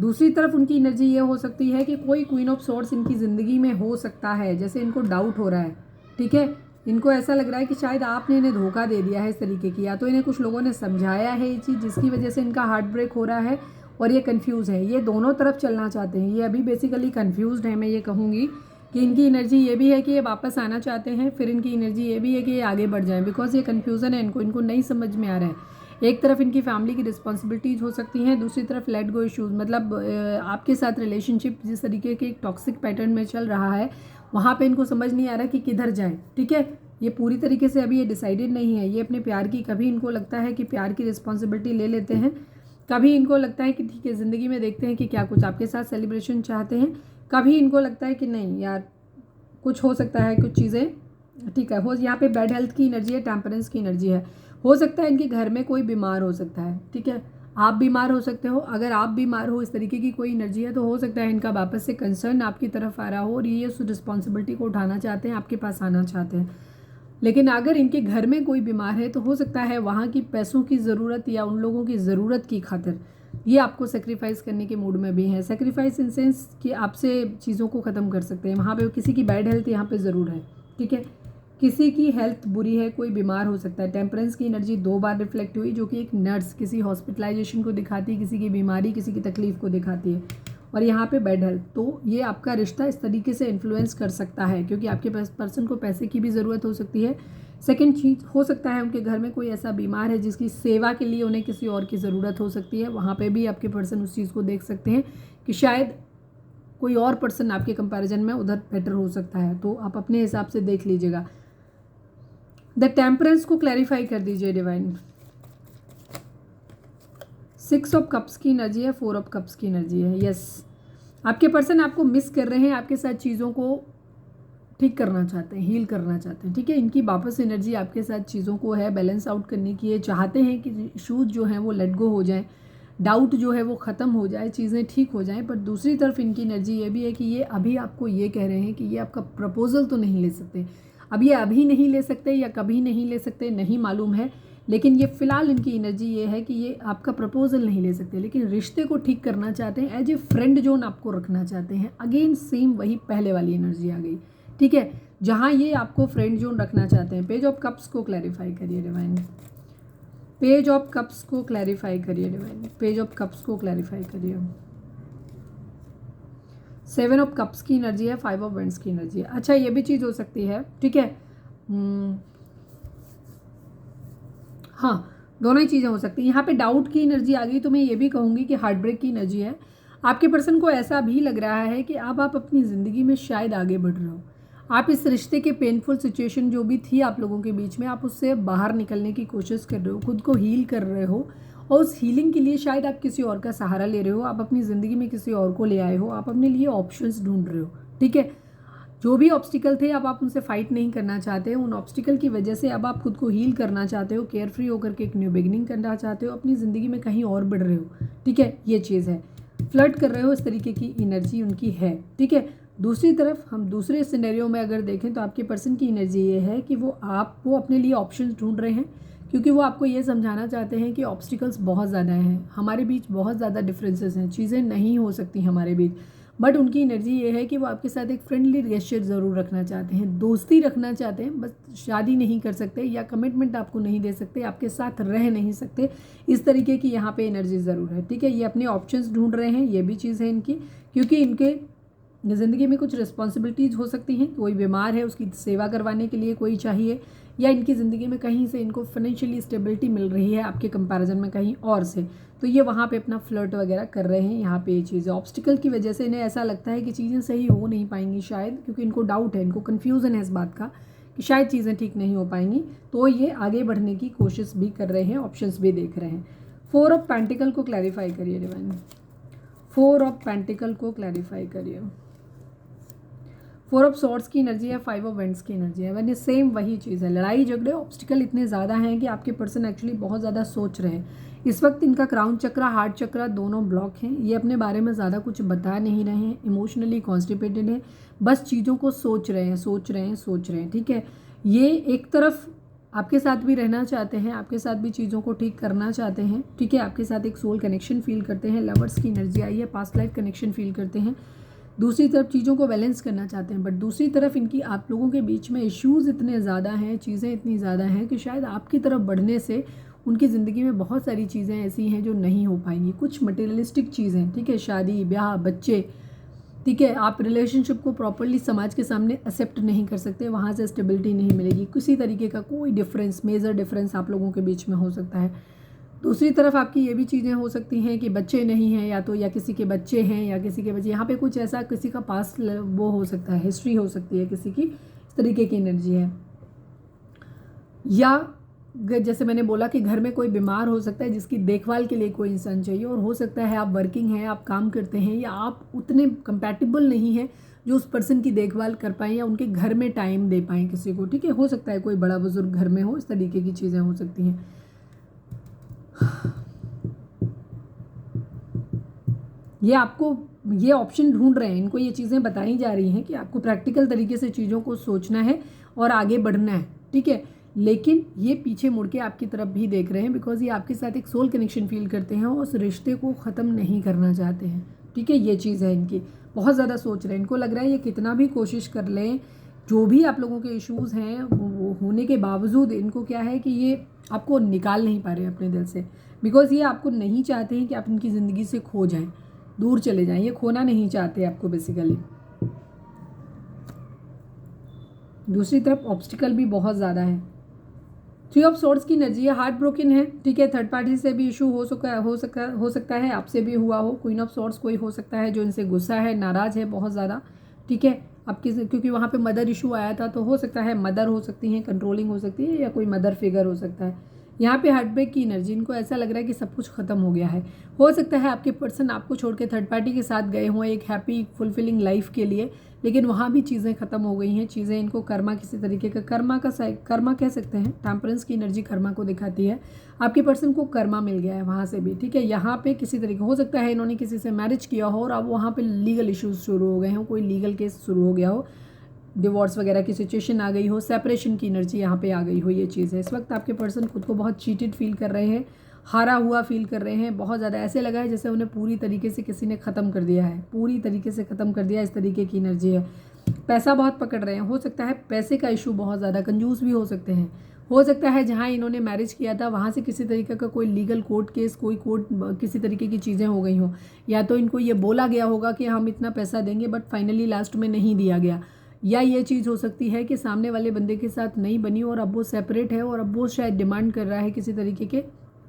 दूसरी तरफ उनकी एनर्जी ये हो सकती है कि कोई क्वीन ऑफ सोर्ड्स इनकी ज़िंदगी में हो सकता है, जैसे इनको डाउट हो रहा है। ठीक है, इनको ऐसा लग रहा है कि शायद आपने इन्हें धोखा दे दिया है इस तरीके की, या तो इन्हें कुछ लोगों ने समझाया है ये चीज़, जिसकी वजह से इनका हार्ट ब्रेक हो रहा है और ये कंफ्यूज है। ये दोनों तरफ चलना चाहते हैं, ये अभी बेसिकली कंफ्यूज्ड है। मैं ये कहूँगी कि इनकी एनर्जी ये भी है कि ये वापस आना चाहते हैं, फिर इनकी एनर्जी ये भी है कि ये आगे बढ़ जाएं, बिकॉज ये कन्फ्यूज़न है, इनको नहीं समझ में आ रहा है। एक तरफ इनकी फैमिली की रिस्पॉन्सिबिलिटीज़ हो सकती हैं, दूसरी तरफ लेट गो इश्यूज़, मतलब आपके साथ रिलेशनशिप जिस तरीके के एक टॉक्सिक पैटर्न में चल रहा है, वहाँ पे इनको समझ नहीं आ रहा कि किधर जाएं। ठीक है, ये पूरी तरीके से अभी ये डिसाइडेड नहीं है। ये अपने प्यार की, कभी इनको लगता है कि प्यार की रिस्पॉन्सिबिलिटी ले लेते हैं, कभी इनको लगता है कि ठीक है ज़िंदगी में देखते हैं कि क्या कुछ आपके साथ सेलिब्रेशन चाहते हैं, कभी इनको लगता है कि नहीं यार कुछ हो सकता है, कुछ चीज़ें ठीक है। हो यहाँ पे बैड हेल्थ की एनर्जी है, टेम्परेंस की एनर्जी है। हो सकता है इनके घर में कोई बीमार हो सकता है, ठीक है, आप बीमार हो सकते हो। अगर आप बीमार हो, इस तरीके की कोई एनर्जी है, तो हो सकता है इनका वापस से कंसर्न आपकी तरफ आ रहा हो और ये उस रिस्पॉन्सिबिलिटी को उठाना चाहते हैं, आपके पास आना चाहते हैं। लेकिन अगर इनके घर में कोई बीमार है तो हो सकता है वहाँ की पैसों की ज़रूरत या उन लोगों की ज़रूरत की खातिर ये आपको सेक्रीफाइस करने के मूड में भी हैं। सेक्रीफाइस इन सेंस कि आपसे चीज़ों को ख़त्म कर सकते हैं। वहाँ पे किसी की बैड हेल्थ यहाँ पे ज़रूर है, ठीक है, किसी की हेल्थ बुरी है, कोई बीमार हो सकता है। टेम्परेंस की एनर्जी 2 बार रिफ्लेक्ट हुई, जो कि एक नर्स किसी हॉस्पिटलाइजेशन को दिखाती है, किसी की बीमारी, किसी की तकलीफ को दिखाती है। और यहाँ पे बैड हेल्थ, तो ये आपका रिश्ता इस तरीके से इन्फ्लुएंस कर सकता है, क्योंकि आपके पर्सन को पैसे की भी ज़रूरत हो सकती है। सेकेंड चीज़, हो सकता है उनके घर में कोई ऐसा बीमार है जिसकी सेवा के लिए उन्हें किसी और की ज़रूरत हो सकती है। वहाँ पे भी आपके पर्सन उस चीज़ को देख सकते हैं कि शायद कोई और पर्सन आपके कंपैरिजन में उधर बेटर हो सकता है, तो आप अपने हिसाब से देख लीजिएगा। द टेम्परेंस को क्लैरिफाई कर दीजिए डिवाइन। 6 ऑफ कप्स की एनर्जी है, 4 ऑफ कप्स की एनर्जी है। यस, आपके पर्सन आपको मिस कर रहे हैं, आपके साथ चीज़ों को ठीक करना चाहते हैं, हील करना चाहते हैं, ठीक है। इनकी वापस एनर्जी आपके साथ चीज़ों को है बैलेंस आउट करने की है। चाहते हैं कि इशूज़ जो हैं वो लेट गो हो जाएं, डाउट जो है वो ख़त्म हो जाए, चीज़ें ठीक हो जाएं। पर दूसरी तरफ इनकी एनर्जी ये भी है कि ये अभी आपको ये कह रहे हैं कि ये आपका प्रपोजल तो नहीं ले सकते। अब ये अभी नहीं ले सकते या कभी नहीं ले सकते, नहीं मालूम है, लेकिन ये फ़िलहाल इनकी एनर्जी ये है कि ये आपका प्रपोजल नहीं ले सकते, लेकिन रिश्ते को ठीक करना चाहते हैं। एज ए फ्रेंड जोन आपको रखना चाहते हैं। अगेन सेम वही पहले वाली एनर्जी आ गई, ठीक है, जहाँ ये आपको फ्रेंड जोन रखना चाहते हैं। पेज ऑफ कप्स को क्लैरिफाई करिए डिवाइन। पेज ऑफ कप्स को क्लैरिफाई करिए डिवाइन। पेज ऑफ कप्स को क्लैरिफाई करिए। 7 ऑफ कप्स की एनर्जी है, 5 ऑफ वेंड्स की एनर्जी है। अच्छा, ये भी चीज़ हो सकती है, ठीक है, हाँ, दोनों ही चीज़ें हो सकती हैं। यहाँ पे डाउट की एनर्जी आ गई, तो मैं ये भी कहूँगी कि हार्ट ब्रेक की एनर्जी है। आपके पर्सन को ऐसा भी लग रहा है कि अब आप अपनी ज़िंदगी में शायद आगे बढ़ रहे हो। आप इस रिश्ते के पेनफुल सिचुएशन जो भी थी आप लोगों के बीच में, आप उससे बाहर निकलने की कोशिश कर रहे हो, खुद को हील कर रहे हो, और उस हीलिंग के लिए शायद आप किसी और का सहारा ले रहे हो, आप अपनी ज़िंदगी में किसी और को ले आए हो, आप अपने लिए ऑप्शंस ढूंढ रहे हो, ठीक है। जो भी ऑब्स्टिकल थे अब आप उनसे फाइट नहीं करना चाहते हो। उन ऑब्स्टिकल की वजह से अब आप खुद को हील करना चाहते हो, केयर फ्री होकर के एक न्यू बिगिनिंग करना चाहते हो, अपनी ज़िंदगी में कहीं और बढ़ रहे हो, ठीक है, ये चीज़ है। फ्लर्ट कर रहे हो, इस तरीके की एनर्जी उनकी है, ठीक है। दूसरी तरफ हम दूसरे सिनेरियो में अगर देखें तो आपके पर्सन की एनर्जी ये है कि वो अपने लिए ऑप्शंस ढूंढ रहे हैं, क्योंकि वो आपको ये समझाना चाहते हैं कि ऑब्स्टिकल्स बहुत ज़्यादा हैं, हमारे बीच बहुत ज़्यादा डिफरेंसेस हैं, चीज़ें नहीं हो सकती हमारे बीच। बट उनकी एनर्जी ये है कि वो आपके साथ एक फ्रेंडली रिलेशन ज़रूर रखना चाहते हैं, दोस्ती रखना चाहते हैं, बस शादी नहीं कर सकते या कमिटमेंट आपको नहीं दे सकते, आपके साथ रह नहीं सकते, इस तरीके की यहाँ पे एनर्जी ज़रूर है, ठीक है। ये अपने ऑप्शंस ढूंढ रहे हैं, ये भी चीज़ है इनकी, क्योंकि इनके ज़िंदगी में कुछ रिस्पॉन्सिबिलिटीज़ हो सकती हैं। कोई बीमार है, उसकी सेवा करवाने के लिए कोई चाहिए, या इनकी ज़िंदगी में कहीं से इनको फाइनेंशियली स्टेबिलिटी मिल रही है आपके कंपैरिजन में कहीं और से, तो ये वहाँ पे अपना फ्लर्ट वगैरह कर रहे हैं। यहाँ पे ये चीज़ ऑब्स्टिकल की वजह से इन्हें ऐसा लगता है कि चीज़ें सही हो नहीं पाएंगी शायद, क्योंकि इनको डाउट है, इनको कन्फ्यूज़न है इस बात का कि शायद चीज़ें ठीक नहीं हो पाएंगी, तो ये आगे बढ़ने की कोशिश भी कर रहे हैं, ऑप्शंस भी देख रहे हैं। 4 ऑफ पेंटिकल को क्लैरिफाई करिए डिवाइन। 4 ऑफ पेंटिकल को क्लैरिफाई करिए। 4 ऑफ सॉर्ड्स की एनर्जी है, 5 ऑफ वेंड्स की एनर्जी है। मैंने सेम वही चीज़ है, लड़ाई झगड़े ऑब्स्टिकल इतने ज़्यादा हैं कि आपके पर्सन एक्चुअली बहुत ज़्यादा सोच रहे हैं। इस वक्त इनका क्राउन चक्रा, हार्ट चक्रा दोनों ब्लॉक हैं। ये अपने बारे में ज़्यादा कुछ बता नहीं रहे हैं, इमोशनली कॉन्स्टिपेटेड है, बस चीज़ों को सोच रहे हैं, ठीक है। ये एक तरफ आपके साथ भी रहना चाहते हैं, आपके साथ भी चीज़ों को ठीक करना चाहते हैं, ठीक है, आपके साथ एक सोल कनेक्शन फील करते हैं, लवर्स की एनर्जी आई है, पास्ट लाइफ कनेक्शन फील करते हैं। दूसरी तरफ चीज़ों को बैलेंस करना चाहते हैं, बट दूसरी तरफ इनकी आप लोगों के बीच में इश्यूज़ इतने ज़्यादा हैं, चीज़ें इतनी ज़्यादा हैं कि शायद आपकी तरफ बढ़ने से उनकी ज़िंदगी में बहुत सारी चीज़ें ऐसी हैं जो नहीं हो पाएंगी। कुछ मटेरियलिस्टिक चीज़ें, ठीक है, शादी ब्याह बच्चे, ठीक है, आप रिलेशनशिप को प्रॉपर्ली समाज के सामने एक्सेप्ट नहीं कर सकते, वहाँ से स्टेबिलिटी नहीं मिलेगी, किसी तरीके का कोई डिफरेंस, मेजर डिफरेंस आप लोगों के बीच में हो सकता है। दूसरी तरफ आपकी ये भी चीज़ें हो सकती हैं कि बच्चे नहीं हैं, या किसी के बच्चे हैं या किसी के बच्चे, यहाँ पे कुछ ऐसा किसी का पास्ट वो हो सकता है, हिस्ट्री हो सकती है किसी की, इस तरीके की एनर्जी है। या जैसे मैंने बोला कि घर में कोई बीमार हो सकता है जिसकी देखभाल के लिए कोई इंसान चाहिए, और हो सकता है आप वर्किंग हैं, आप काम करते हैं, या आप उतने कंपैटिबल नहीं हैं जो उस पर्सन की देखभाल कर पाएँ या उनके घर में टाइम दे पाएँ किसी को। ठीक है, हो सकता है कोई बड़ा बुजुर्ग घर में हो, इस तरीके की चीज़ें हो सकती हैं। ये आपको ये ऑप्शन ढूंढ रहे हैं, इनको ये चीज़ें बताई जा रही हैं कि आपको प्रैक्टिकल तरीके से चीज़ों को सोचना है और आगे बढ़ना है। ठीक है, लेकिन ये पीछे मुड़ के आपकी तरफ भी देख रहे हैं, बिकॉज ये आपके साथ एक सोल कनेक्शन फील करते हैं और उस रिश्ते को ख़त्म नहीं करना चाहते हैं। ठीक है, ये चीज़ है इनकी, बहुत ज़्यादा सोच रहे हैं। इनको लग रहा है ये कितना भी कोशिश कर लें, जो भी आप लोगों के इश्यूज़ हैं वो होने के बावजूद इनको क्या है कि ये आपको निकाल नहीं पा रहे अपने दिल से, बिकॉज ये आपको नहीं चाहते हैं कि आप इनकी ज़िंदगी से खो जाएं, दूर चले जाएं। ये खोना नहीं चाहते आपको बेसिकली। दूसरी तरफ ऑब्स्टिकल भी बहुत ज़्यादा है। 3 ऑफ सोर्ड्स की एनर्जी है, हार्ट ब्रोकन है। ठीक है, थर्ड पार्टी से भी इशू हो सकता है, आपसे भी हुआ हो। क्वीन ऑफ सोर्ड्स कोई हो सकता है जो इनसे गुस्सा है, नाराज़ है बहुत ज़्यादा। ठीक है, आपकी क्योंकि वहाँ पे मदर इशू आया था, तो हो सकता है मदर हो सकती हैं, कंट्रोलिंग हो सकती है, या कोई मदर फिगर हो सकता है। यहाँ पे हार्ट ब्रेक की एनर्जी, इनको ऐसा लग रहा है कि सब कुछ ख़त्म हो गया है। हो सकता है आपके पर्सन आपको छोड़ के थर्ड पार्टी के साथ गए हों एक हैप्पी फुलफिलिंग लाइफ के लिए, लेकिन वहाँ भी चीज़ें ख़त्म हो गई हैं। चीज़ें इनको कर्मा, किसी तरीके का कर्मा कह सकते हैं। टेम्परेंस की एनर्जी कर्मा को दिखाती है। आपके पर्सन को कर्मा मिल गया है वहाँ से भी। ठीक है, यहाँ पे किसी तरीके हो सकता है इन्होंने किसी से मैरिज किया हो और अब वहाँ पे लीगल इश्यूज शुरू हो गए हों, कोई लीगल केस शुरू हो गया हो, डिवोर्स वगैरह की सिचुएशन आ गई हो, सेपरेशन की एनर्जी यहाँ पे आ गई हो। ये चीज़ है, इस वक्त आपके पर्सन खुद को बहुत चीटेड फील कर रहे हैं, हारा हुआ फील कर रहे हैं। बहुत ज़्यादा ऐसे लगा है जैसे उन्हें पूरी तरीके से किसी ने ख़त्म कर दिया है, पूरी तरीके से ख़त्म कर दिया, इस तरीके की एनर्जी है। पैसा बहुत पकड़ रहे हैं, हो सकता है पैसे का इशू बहुत ज़्यादा, कंजूस भी हो सकते हैं। हो सकता है जहाँ इन्होंने मैरिज किया था वहाँ से किसी तरीके का कोई लीगल कोर्ट केस, कोई कोर्ट किसी तरीके की चीज़ें हो गई हों, या तो इनको ये बोला गया होगा कि हम इतना पैसा देंगे बट फाइनली लास्ट में नहीं दिया गया। या ये चीज़ हो सकती है कि सामने वाले बंदे के साथ नहीं बनी और अब वो सेपरेट है और अब वो शायद डिमांड कर रहा है किसी तरीके के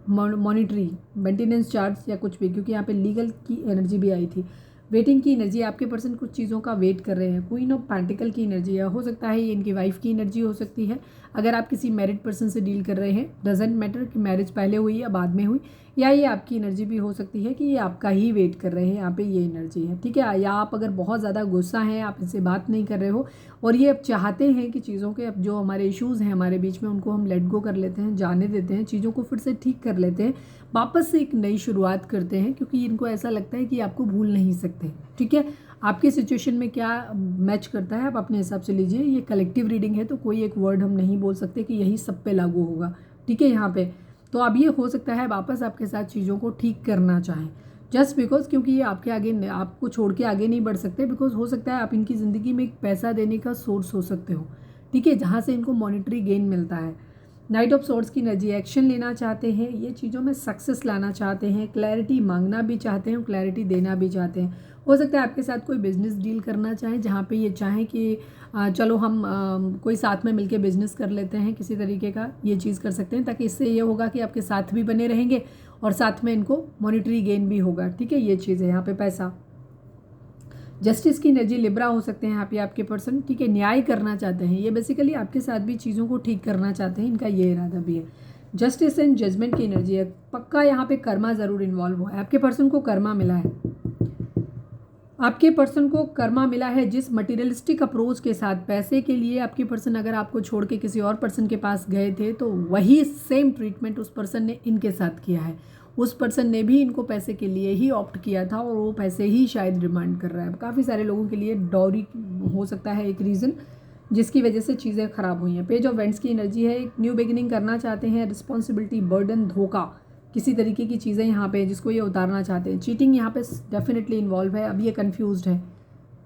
मॉनिटरी मेंटेनेंस चार्ज या कुछ भी, क्योंकि यहाँ पे लीगल की एनर्जी भी आई थी। वेटिंग की एनर्जी, आपके पर्सन कुछ चीज़ों का वेट कर रहे हैं। क्वीन ऑफ पेंटिकल की एनर्जी है, हो सकता है ये इनकी वाइफ की एनर्जी हो सकती है। अगर आप किसी मैरिड पर्सन से डील कर रहे हैं, डजेंट मैटर कि मैरिज पहले हुई या बाद में हुई, या ये आपकी एनर्जी भी हो सकती है कि ये आपका ही वेट कर रहे हैं, यहाँ पे ये एनर्जी है। ठीक है, या आप अगर बहुत ज़्यादा गुस्सा हैं, आप इनसे बात नहीं कर रहे हो और ये अब चाहते हैं कि चीज़ों के अब जो हमारे इश्यूज़ हैं हमारे बीच में उनको हम लेट गो कर लेते हैं, जाने देते हैं, चीज़ों को फिर से ठीक कर लेते हैं, वापस से एक नई शुरुआत करते हैं, क्योंकि इनको ऐसा लगता है कि आपको भूल नहीं सकते। ठीक है, आपके सिचुएशन में क्या मैच करता है आप अपने हिसाब से लीजिए। ये कलेक्टिव रीडिंग है तो कोई एक वर्ड हम नहीं बोल सकते कि यही सब पे लागू होगा। ठीक है, यहाँ पे तो अब ये हो सकता है वापस आपके साथ चीज़ों को ठीक करना चाहें, जस्ट बिकॉज क्योंकि ये आपके आगे, आपको छोड़ के आगे नहीं बढ़ सकते, बिकॉज हो सकता है आप इनकी ज़िंदगी में एक पैसा देने का सोर्स हो सकते हो। ठीक है, जहाँ से इनको मॉनिटरी गेन मिलता है। नाइट ऑफ सोर्ड्स की एनर्जी, एक्शन लेना चाहते हैं, ये चीज़ों में सक्सेस लाना चाहते हैं, क्लैरिटी मांगना भी चाहते हैं, क्लैरिटी देना भी चाहते हैं। हो सकता है आपके साथ कोई बिजनेस डील करना चाहें जहाँ पे ये चाहें कि चलो हम कोई साथ में मिलके बिजनेस कर लेते हैं, किसी तरीके का ये चीज़ कर सकते हैं, ताकि इससे ये होगा कि आपके साथ भी बने रहेंगे और साथ में इनको मॉनिटरी गेन भी होगा। ठीक है, ये चीज़ है यहाँ पे पैसा। जस्टिस की एनर्जी, लिब्रा हो सकते हैं यहाँ पे आपके पर्सन। ठीक है, न्याय करना चाहते हैं, ये बेसिकली आपके साथ भी चीज़ों को ठीक करना चाहते हैं, इनका ये इरादा भी है। जस्टिस एंड जजमेंट की एनर्जी है, पक्का यहाँ पे कर्मा ज़रूर इन्वॉल्व हुआ है। आपके पर्सन को कर्मा मिला है, आपके पर्सन को कर्मा मिला है जिस मटेरियलिस्टिक अप्रोच के साथ पैसे के लिए आपके पर्सन अगर आपको छोड़ के किसी और पर्सन के पास गए थे, तो वही सेम ट्रीटमेंट उस पर्सन ने इनके साथ किया है। उस पर्सन ने भी इनको पैसे के लिए ही ऑप्ट किया था और वो पैसे ही शायद डिमांड कर रहा है। काफ़ी सारे लोगों के लिए डॉरी हो सकता है एक रीज़न जिसकी वजह से चीज़ें ख़राब हुई हैं। पेज ऑफ वेंट्स की एनर्जी है, एक न्यू बिगिनिंग करना चाहते हैं, रिस्पॉन्सिबिलिटी, बर्डन, धोखा, किसी तरीके की चीज़ें यहाँ पे जिसको ये उतारना चाहते हैं। चीटिंग यहाँ पे डेफिनेटली इन्वॉल्व है, अब ये कंफ्यूज्ड है।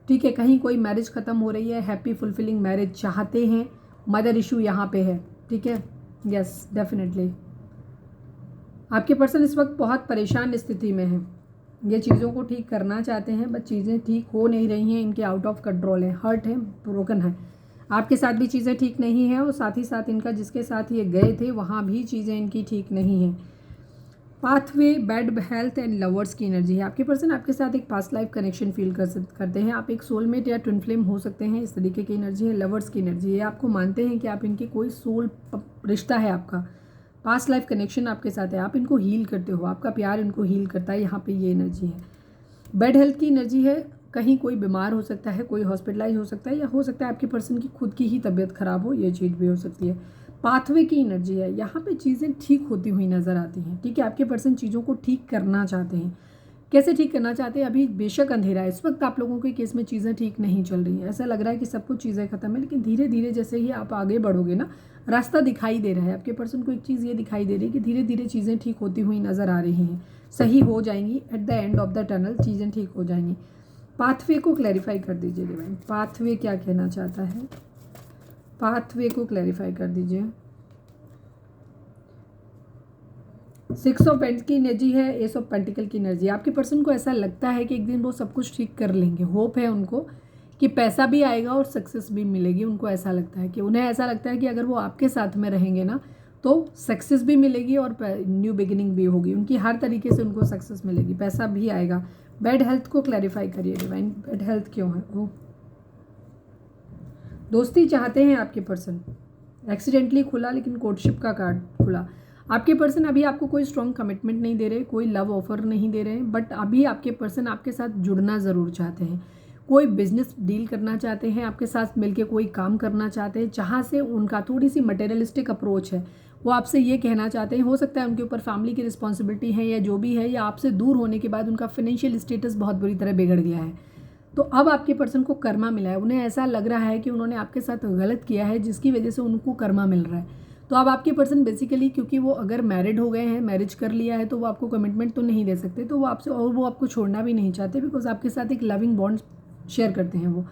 ठीक है, कहीं कोई मैरिज ख़त्म हो रही है, हैप्पी फुलफिलिंग मैरिज चाहते हैं, मदर इशू यहाँ पे है। ठीक है, यस डेफिनेटली आपके पर्सन इस वक्त बहुत परेशान स्थिति में है, ये चीज़ों को ठीक करना चाहते हैं बट चीज़ें ठीक हो नहीं रही हैं, इनके आउट ऑफ कंट्रोल है, हर्ट है, ब्रोकन है। आपके साथ भी चीज़ें ठीक नहीं हैं और साथ ही साथ इनका जिसके साथ ये गए थे वहाँ भी चीज़ें इनकी ठीक नहीं हैं। Pathway, bad health and lovers की एनर्जी है, आपके पर्सन आपके साथ एक पास्ट लाइफ कनेक्शन फील करते हैं, आप एक सोलमेट या ट्विन फ्लेम हो सकते हैं, इस तरीके की एनर्जी है। लवर्स की एनर्जी है, आपको मानते हैं कि आप इनके कोई सोल रिश्ता है आपका, पास्ट लाइफ कनेक्शन आपके साथ है, आप इनको हील करते हो, आपका प्यार इनको हील करता है, यहाँ पे ये एनर्जी है। बैड हेल्थ की एनर्जी है, कहीं कोई बीमार हो सकता है, कोई हॉस्पिटलाइज हो सकता है, या हो सकता है आपके पर्सन की खुद की ही तबीयत खराब हो, ये चीज़ भी हो सकती है। पाथवे की एनर्जी है, यहाँ पे चीज़ें ठीक होती हुई नज़र आती हैं, ठीक है। आपके पर्सन चीज़ों को ठीक करना चाहते हैं। कैसे ठीक करना चाहते हैं? अभी बेशक अंधेरा है, इस वक्त आप लोगों के केस में चीज़ें ठीक नहीं चल रही हैं, ऐसा लग रहा है कि सब कुछ चीज़ें खत्म है, लेकिन धीरे धीरे जैसे ही आप आगे बढ़ोगे ना, रास्ता दिखाई दे रहा है। आपके पर्सन को एक चीज़ ये दिखाई दे रही है कि धीरे धीरे चीज़ें ठीक होती हुई नज़र आ रही हैं, सही हो जाएंगी। At the end of the tunnel चीज़ें ठीक हो जाएंगी। पाथवे को क्लैरिफाई कर दीजिए डिवाइन, पाथवे क्या कहना चाहता है, पाथवे को क्लैरिफाई कर दीजिए। 6 ऑफ पेंट्स की एनर्जी है, एस ऑफ पेंटिकल की एनर्जी। आपके पर्सन को ऐसा लगता है कि एक दिन वो सब कुछ ठीक कर लेंगे, होप है उनको कि पैसा भी आएगा और सक्सेस भी मिलेगी। उनको ऐसा लगता है कि उन्हें ऐसा लगता है कि अगर वो आपके साथ में रहेंगे ना तो सक्सेस भी मिलेगी और न्यू बिगिनिंग भी होगी उनकी, हर तरीके से उनको सक्सेस मिलेगी, पैसा भी आएगा। बैड हेल्थ को क्लैरिफाई करिए डिवाइन, बैड हेल्थ क्यों है? वो दोस्ती चाहते हैं आपके पर्सन, एक्सीडेंटली खुला लेकिन कोर्टशिप का कार्ड खुला। आपके पर्सन अभी आपको कोई स्ट्रॉन्ग कमिटमेंट नहीं दे रहे, कोई लव ऑफर नहीं दे रहे हैं, बट अभी आपके पर्सन आपके साथ जुड़ना ज़रूर चाहते हैं, कोई बिजनेस डील करना चाहते हैं, आपके साथ मिलके कोई काम करना चाहते हैं, जहाँ से उनका थोड़ी सी मटेरियलिस्टिक अप्रोच है। वो आपसे ये कहना चाहते हैं, हो सकता है उनके ऊपर फैमिली की रिस्पॉन्सिबिलिटी है या जो भी है, या आपसे दूर होने के बाद उनका फाइनेंशियल स्टेटस बहुत बुरी तरह बिगड़ गया है, तो अब आपके पर्सन को कर्मा मिला है। उन्हें ऐसा लग रहा है कि उन्होंने आपके साथ गलत किया है जिसकी वजह से उनको कर्मा मिल रहा है। तो अब आपके पर्सन बेसिकली, क्योंकि वो अगर मैरिड हो गए हैं, मैरिज कर लिया है, तो वो आपको कमिटमेंट तो नहीं दे सकते, तो वो आपसे, और वो आपको छोड़ना भी नहीं चाहते, बिकॉज आपके साथ एक लविंग बॉन्ड शेयर करते हैं वो।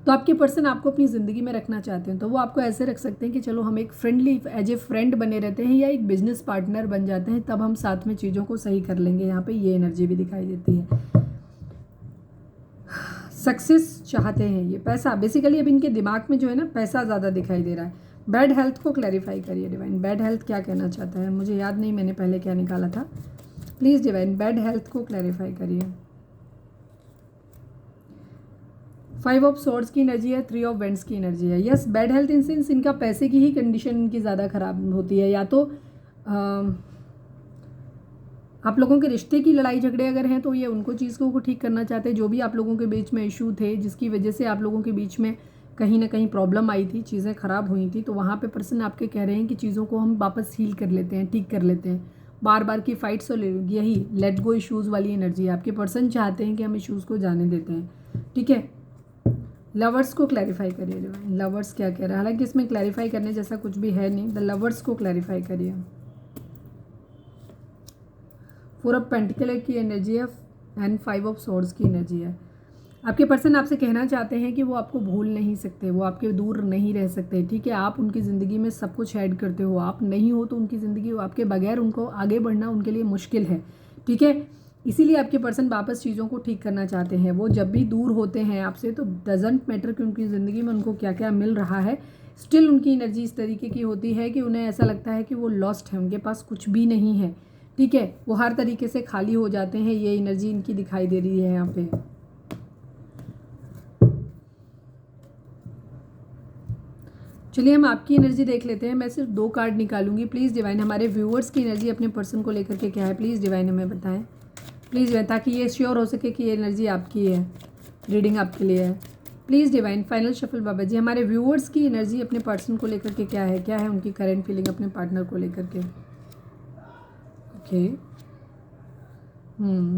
तो आपके पर्सन आपको अपनी ज़िंदगी में रखना चाहते हैं, तो वो आपको ऐसे रख सकते हैं कि चलो हम एक फ्रेंडली एज ए फ्रेंड बने रहते हैं, या एक बिजनेस पार्टनर बन जाते हैं, तब हम साथ में चीज़ों को सही कर लेंगे। यहाँ पे ये एनर्जी भी दिखाई देती है। सक्सेस चाहते हैं ये, पैसा बेसिकली अब इनके दिमाग में जो है ना, पैसा ज़्यादा दिखाई दे रहा है। बैड हेल्थ को क्लैरिफाई करिए डिवाइन, बैड हेल्थ क्या कहना चाहता है? मुझे याद नहीं मैंने पहले क्या निकाला था, प्लीज़ डिवाइन बैड हेल्थ को क्लैरिफाई करिए। 5 ऑफ स्वॉर्ड्स की एनर्जी है, 3 ऑफ वेंड्स की एनर्जी है। Yes, bad health in sense इनका पैसे की ही कंडीशन इनकी ज़्यादा खराब होती है, या तो आप लोगों के रिश्ते की लड़ाई झगड़े अगर हैं तो ये उनको चीज़ों को ठीक करना चाहते हैं। जो भी आप लोगों के बीच में इशू थे, जिसकी वजह से आप लोगों के बीच में कहीं ना कहीं प्रॉब्लम आई थी, चीज़ें ख़राब हुई थी, तो वहाँ पे पर्सन आपके कह रहे हैं कि चीज़ों को हम वापस हील कर लेते हैं, ठीक कर लेते हैं। बार बार की फाइट्स और यही लेट गो इशूज़ वाली एनर्जी है। आपके पर्सन चाहते हैं कि हम इशूज़ को जाने देते हैं, ठीक है। लवर्स को क्लैरिफाई करिए डिवाइन, लवर्स क्या कह रहा है? हालांकि इसमें क्लैरिफाई करने जैसा कुछ भी है नहीं, द लवर्स को क्लैरिफाई करिए। 4 ऑफ पेंटिकल की एनर्जी है एंड 5 ऑफ स्वॉर्ड्स की एनर्जी है। आपके पर्सन आपसे कहना चाहते हैं कि वो आपको भूल नहीं सकते, वो आपके दूर नहीं रह सकते, ठीक है। आप उनकी ज़िंदगी में सब कुछ ऐड करते हो, आप नहीं हो तो उनकी ज़िंदगी, आपके बगैर उनको आगे बढ़ना उनके लिए मुश्किल है, ठीक है। इसीलिए आपके पर्सन वापस चीज़ों को ठीक करना चाहते हैं। वो जब भी दूर होते हैं आपसे तो डजेंट मैटर कि उनकी ज़िंदगी में उनको क्या क्या मिल रहा है, स्टिल उनकी एनर्जी इस तरीके की होती है कि उन्हें ऐसा लगता है कि वो लॉस्ट है, उनके पास कुछ भी नहीं है, ठीक है। वो हर तरीके से खाली हो जाते हैं, ये एनर्जी इनकी दिखाई दे रही है यहाँ पे। चलिए हम आपकी एनर्जी देख लेते हैं। मैं सिर्फ 2 कार्ड निकालूंगी। प्लीज़ डिवाइन हमारे व्यूअर्स की एनर्जी अपने पर्सन को लेकर के क्या है, प्लीज़ डिवाइन हमें बताएं, प्लीज़ डिवाइन, ताकि ये श्योर हो सके कि ये एनर्जी आपकी है, रीडिंग आपके लिए है। प्लीज़ डिवाइन फाइनल शफल बाबा जी, हमारे व्यूअर्स की एनर्जी अपने पर्सन को लेकर के क्या है उनकी करेंट फीलिंग अपने पार्टनर को लेकर के। ओके,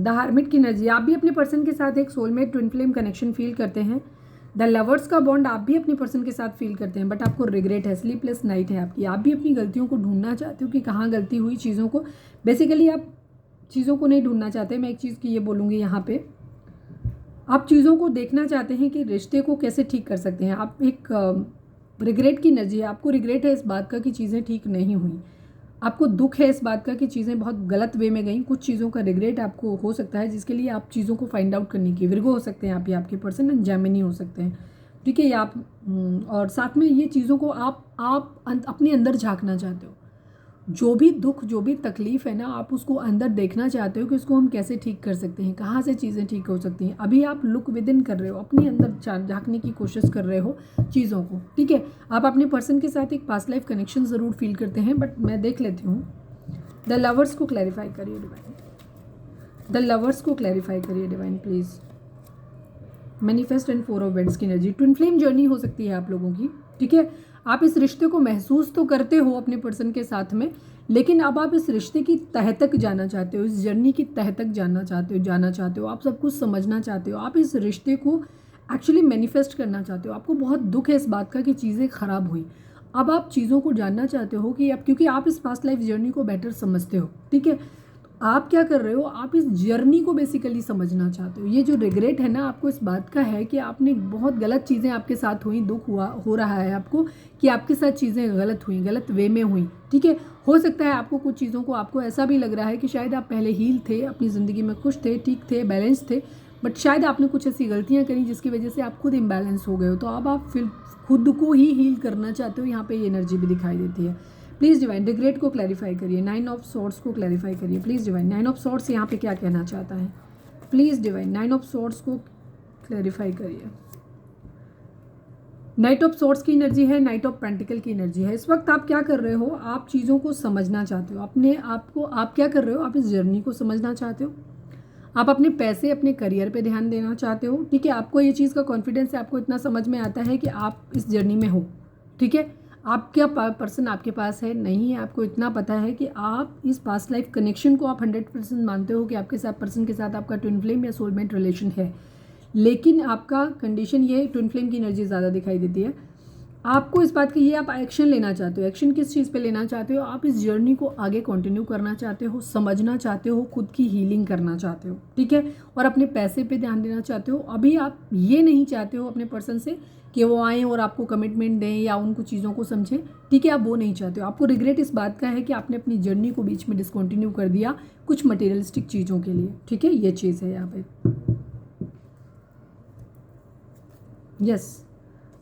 द हार्मिट की एनर्जी, आप भी अपने पर्सन के साथ एक soulmate twin flame connection feel करते हैं। द लवर्स का बॉन्ड आप भी अपने पर्सन के साथ फील करते हैं, बट आपको रिग्रेट है, स्लीपलेस नाइट है आपकी। आप भी अपनी गलतियों को ढूंढना चाहते हो कि कहाँ गलती हुई, चीज़ों को बेसिकली आप चीज़ों को नहीं ढूंढना चाहते। मैं एक चीज़ की ये बोलूँगी यहाँ पे, आप चीज़ों को देखना चाहते हैं कि रिश्ते को कैसे ठीक कर सकते हैं। आप एक रिग्रेट की एनर्जी है, आपको रिग्रेट है इस बात का कि चीज़ें ठीक नहीं हुई, आपको दुख है इस बात का कि चीज़ें बहुत गलत वे में गई। कुछ चीज़ों का रिग्रेट आपको हो सकता है, जिसके लिए आप चीज़ों को फाइंड आउट करने की, विर्गो हो सकते हैं आप, या आपके पर्सन जेमिनी हो सकते हैं, ठीक है। या आप और साथ में ये चीज़ों को आप अपने अंदर झांकना चाहते हो, जो भी दुख, जो भी तकलीफ़ है ना, आप उसको अंदर देखना चाहते हो कि उसको हम कैसे ठीक कर सकते हैं, कहाँ से चीज़ें ठीक हो सकती हैं। अभी आप लुक विद इन कर रहे हो, अपने अंदर झाँकने की कोशिश कर रहे हो चीज़ों को, ठीक है। आप अपने पर्सन के साथ एक पास्ट लाइफ कनेक्शन ज़रूर फील करते हैं, बट मैं देख लेती हूँ। द लवर्स को क्लैरिफाई करिए डिवाइन, द लवर्स को क्लैरिफाई करिए divine please. Manifest and 4 of vents की एनर्जी, ट्विन फ्लेम जर्नी हो सकती है आप लोगों की, ठीक है। आप इस रिश्ते को महसूस तो करते हो अपने पर्सन के साथ में, लेकिन अब आप इस रिश्ते की तह तक जाना चाहते हो, इस जर्नी की तह तक जाना चाहते हो, आप सब कुछ समझना चाहते हो, आप इस रिश्ते को एक्चुअली मैनिफेस्ट करना चाहते हो। आपको बहुत दुख है इस बात का कि चीज़ें ख़राब हुई। अब आप चीज़ों को जानना चाहते हो कि अब, क्योंकि आप इस पास्ट लाइफ जर्नी को बेटर समझते हो, ठीक है। आप क्या कर रहे हो, आप इस जर्नी को बेसिकली समझना चाहते हो। ये जो रिग्रेट है ना, आपको इस बात का है कि आपने बहुत गलत चीज़ें आपके साथ हुई, दुख हुआ हो रहा है आपको कि आपके साथ चीज़ें गलत हुई, गलत वे में हुई, ठीक है। हो सकता है आपको कुछ चीज़ों को, आपको ऐसा भी लग रहा है कि शायद आप पहले हील थे, अपनी ज़िंदगी में खुश थे, ठीक थे, बैलेंस थे, बट शायद आपने कुछ ऐसी गलतियाँ करी जिसकी वजह से आप खुद इम्बैलेंस हो गए हो। तो अब आप फिर खुद को ही हील करना चाहते हो। यहाँ पे ये एनर्जी भी दिखाई देती है। प्लीज़ डिवाइन रिग्रेट को क्लैरिफाई करिए, 9 ऑफ सॉर्ड्स को क्लैरिफाई करिए प्लीज़ डिवाइन। 9 ऑफ सॉर्ड्स यहाँ पे क्या कहना चाहता है प्लीज़ डिवाइन, 9 ऑफ सॉर्ड्स को क्लैरिफाई करिए। नाइट ऑफ सॉर्ड्स की एनर्जी है, नाइट ऑफ पेंटिकल की एनर्जी है। इस वक्त आप क्या कर रहे हो, आप चीज़ों को समझना चाहते हो, अपने आप को आप क्या कर रहे हो, आप इस जर्नी को समझना चाहते हो, आप अपने पैसे, अपने करियर पे ध्यान देना चाहते हो, ठीक है। आपको ये चीज़ का कॉन्फिडेंस है, आपको इतना समझ में आता है कि आप इस जर्नी में हो, ठीक है। आप क्या पर्सन आपके पास है नहीं है, आपको इतना पता है कि आप इस पास्ट लाइफ कनेक्शन को आप 100% मानते हो कि आपके साथ पर्सन के साथ आपका ट्विन फ्लेम या सोलमेट रिलेशन है। लेकिन आपका कंडीशन ये है, ट्विन फ्लेम की एनर्जी ज़्यादा दिखाई देती है। आपको इस बात की, ये आप एक्शन लेना चाहते हो। एक्शन किस चीज़ पे लेना चाहते हो, आप इस जर्नी को आगे कंटिन्यू करना चाहते हो, समझना चाहते हो, खुद की हीलिंग करना चाहते हो, ठीक है। और अपने पैसे पे ध्यान देना चाहते हो। अभी आप ये नहीं चाहते हो अपने पर्सन से कि वो आएँ और आपको कमिटमेंट दें या उनको चीज़ों को समझें, ठीक है। आप वो नहीं चाहते हो। आपको रिग्रेट इस बात का है कि आपने अपनी जर्नी को बीच में डिसकंटिन्यू कर दिया कुछ मटेरियलिस्टिक चीज़ों के लिए, ठीक है। ये चीज़ है यहाँ पे, यस।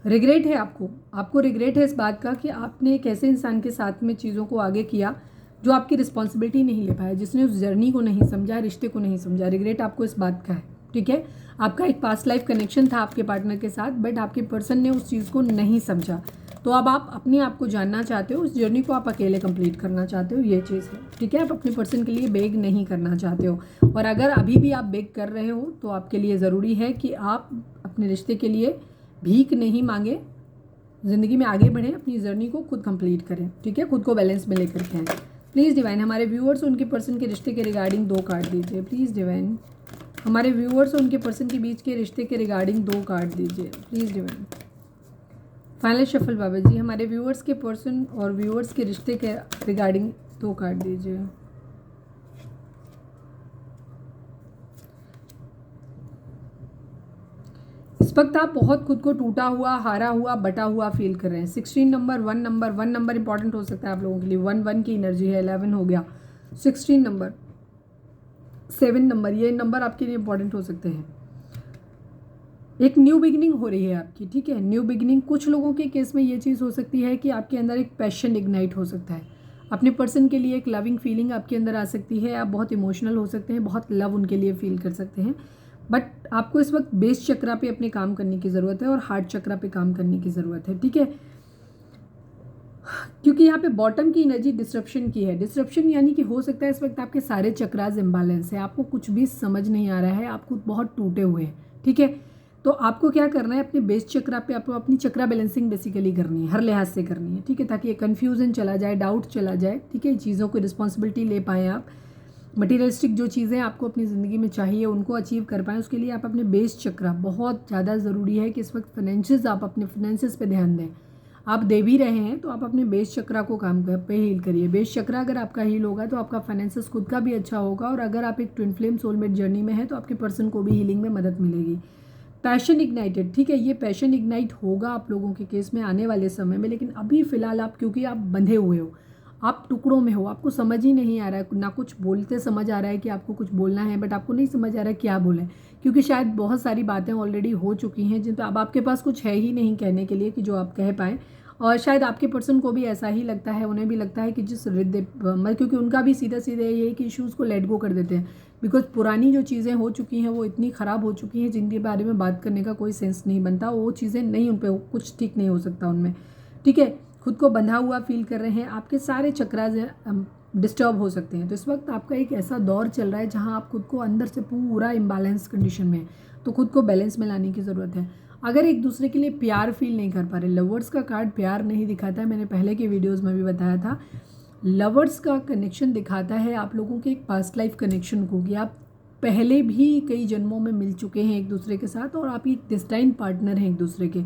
रिग्रेट है आपको रिग्रेट है इस बात का कि आपने एक ऐसे इंसान के साथ में चीज़ों को आगे किया जो आपकी रिस्पॉन्सिबिलिटी नहीं ले पाया, जिसने उस जर्नी को नहीं समझा, रिश्ते को नहीं समझा। रिग्रेट आपको इस बात का है, ठीक है। आपका एक पास्ट लाइफ कनेक्शन था आपके पार्टनर के साथ, बट आपके पर्सन ने उस चीज़ को नहीं समझा। तो अब आप अपने आप को जानना चाहते हो, उस जर्नी को आप अकेले कंप्लीट करना चाहते हो, ये चीज़ है, ठीक है। आप अपने पर्सन के लिए बेग नहीं करना चाहते हो। और अगर अभी भी आप बेग कर रहे हो तो आपके लिए ज़रूरी है कि आप अपने रिश्ते के लिए भीख नहीं मांगे, ज़िंदगी में आगे बढ़ें, अपनी जर्नी को खुद कंप्लीट करें, ठीक है। खुद को बैलेंस में लेकर के आएँ। प्लीज़ डिवाइन हमारे व्यूअर्स उनके पर्सन के रिश्ते के रिगार्डिंग 2 कार्ड दीजिए प्लीज़ डिवाइन। हमारे व्यूअर्स और उनके पर्सन के बीच के रिश्ते के रिगार्डिंग 2 कार्ड दीजिए प्लीज़ डिवाइन। फाइनल शफल बाबा जी, हमारे व्यूअर्स के पर्सन और व्यूअर्स के रिश्ते के रिगार्डिंग 2 कार्ड दीजिए। इस वक्त आप बहुत खुद को टूटा हुआ, हारा हुआ, बटा हुआ फील कर रहे हैं। 16 नंबर, 1 नंबर इंपॉर्टेंट हो सकता है आप लोगों के लिए। 1 की एनर्जी है, 11 हो गया, 16 नंबर, 7 नंबर, ये नंबर आपके लिए इंपॉर्टेंट हो सकते हैं। एक न्यू बिगिनिंग हो रही है आपकी, ठीक है। न्यू बिगिनिंग, कुछ लोगों के केस में ये चीज़ हो सकती है कि आपके अंदर एक पैशन इग्नाइट हो सकता है अपने पर्सन के लिए, एक लविंग फीलिंग आपके अंदर आ सकती है। आप बहुत इमोशनल हो सकते हैं, बहुत लव उनके लिए फील कर सकते हैं। बट आपको इस वक्त बेस चक्रा पे अपने काम करने की ज़रूरत है और हार्ट चक्रा पे काम करने की ज़रूरत है, ठीक है। क्योंकि यहाँ पे बॉटम की एनर्जी डिस्ट्रप्शन की है। डिस्ट्रप्शन यानी कि हो सकता है इस वक्त आपके सारे चक्रास इम्बैलेंस है, आपको कुछ भी समझ नहीं आ रहा है, आप खुद बहुत टूटे हुए हैं, ठीक है। तो आपको क्या करना है, अपने बेस चक्रा पे आपको अपनी चक्रा बैलेंसिंग बेसिकली करनी है, हर लिहाज से करनी है, ठीक है। ताकि ये कन्फ्यूजन चला जाए, डाउट चला जाए, ठीक है। चीज़ों को रिस्पॉन्सिबिलिटी ले पाएँ आप, मटीरियलिस्टिक जो चीज़ें आपको अपनी ज़िंदगी में चाहिए उनको अचीव कर पाएँ। उसके लिए आप अपने बेस चक्रा, बहुत ज़्यादा ज़रूरी है कि इस वक्त फाइनेंशियस, आप अपने फाइनेंशियस पे ध्यान दें। आप दे भी रहे हैं तो आप अपने बेस चक्रा को काम कर पे हील करिए। बेस चक्रा अगर आपका हील होगा तो आपका फाइनेंशियस खुद का भी अच्छा होगा, और अगर आप एक ट्विन फ्लेम सोलमेट जर्नी में है तो आपके पर्सन को भी हीलिंग में मदद मिलेगी। पैशन इग्नाइटेड, ठीक है। ये पैशन इग्नाइट होगा आप लोगों के केस में आने वाले समय में, लेकिन अभी फ़िलहाल आप, क्योंकि आप बंधे हुए हो, आप टुकड़ों में हो, आपको समझ ही नहीं आ रहा है, ना कुछ बोलते समझ आ रहा है कि आपको कुछ बोलना है, बट आपको नहीं समझ आ रहा है क्या बोलें, क्योंकि शायद बहुत सारी बातें ऑलरेडी हो चुकी हैं जिन पर अब आपके पास कुछ है ही नहीं कहने के लिए कि जो आप कह पाएँ। और शायद आपके पर्सन को भी ऐसा ही लगता है, उन्हें भी लगता है कि जिस क्योंकि उनका भी सीधा सीधा ये है कि इश्यूज़ को लेट गो कर देते हैं, बिकॉज पुरानी जो चीज़ें हो चुकी हैं वो इतनी ख़राब हो चुकी हैं जिनके बारे में बात करने का कोई सेंस नहीं बनता, वो चीज़ें नहीं, उन पर कुछ ठीक नहीं हो सकता उनमें, ठीक है। खुद को बंधा हुआ फील कर रहे हैं, आपके सारे चक्रास डिस्टर्ब हो सकते हैं। तो इस वक्त आपका एक ऐसा दौर चल रहा है जहां आप खुद को अंदर से पूरा इम्बैलेंस कंडीशन में है, तो खुद को बैलेंस में लाने की ज़रूरत है। अगर एक दूसरे के लिए प्यार फील नहीं कर पा रहे, लवर्स का कार्ड प्यार नहीं दिखाता है, मैंने पहले के वीडियोस में भी बताया था, लवर्स का कनेक्शन दिखाता है आप लोगों के एक पास्ट लाइफ कनेक्शन को, कि आप पहले भी कई जन्मों में मिल चुके हैं एक दूसरे के साथ और आप एक डेस्टाइन्ड पार्टनर हैं एक दूसरे के।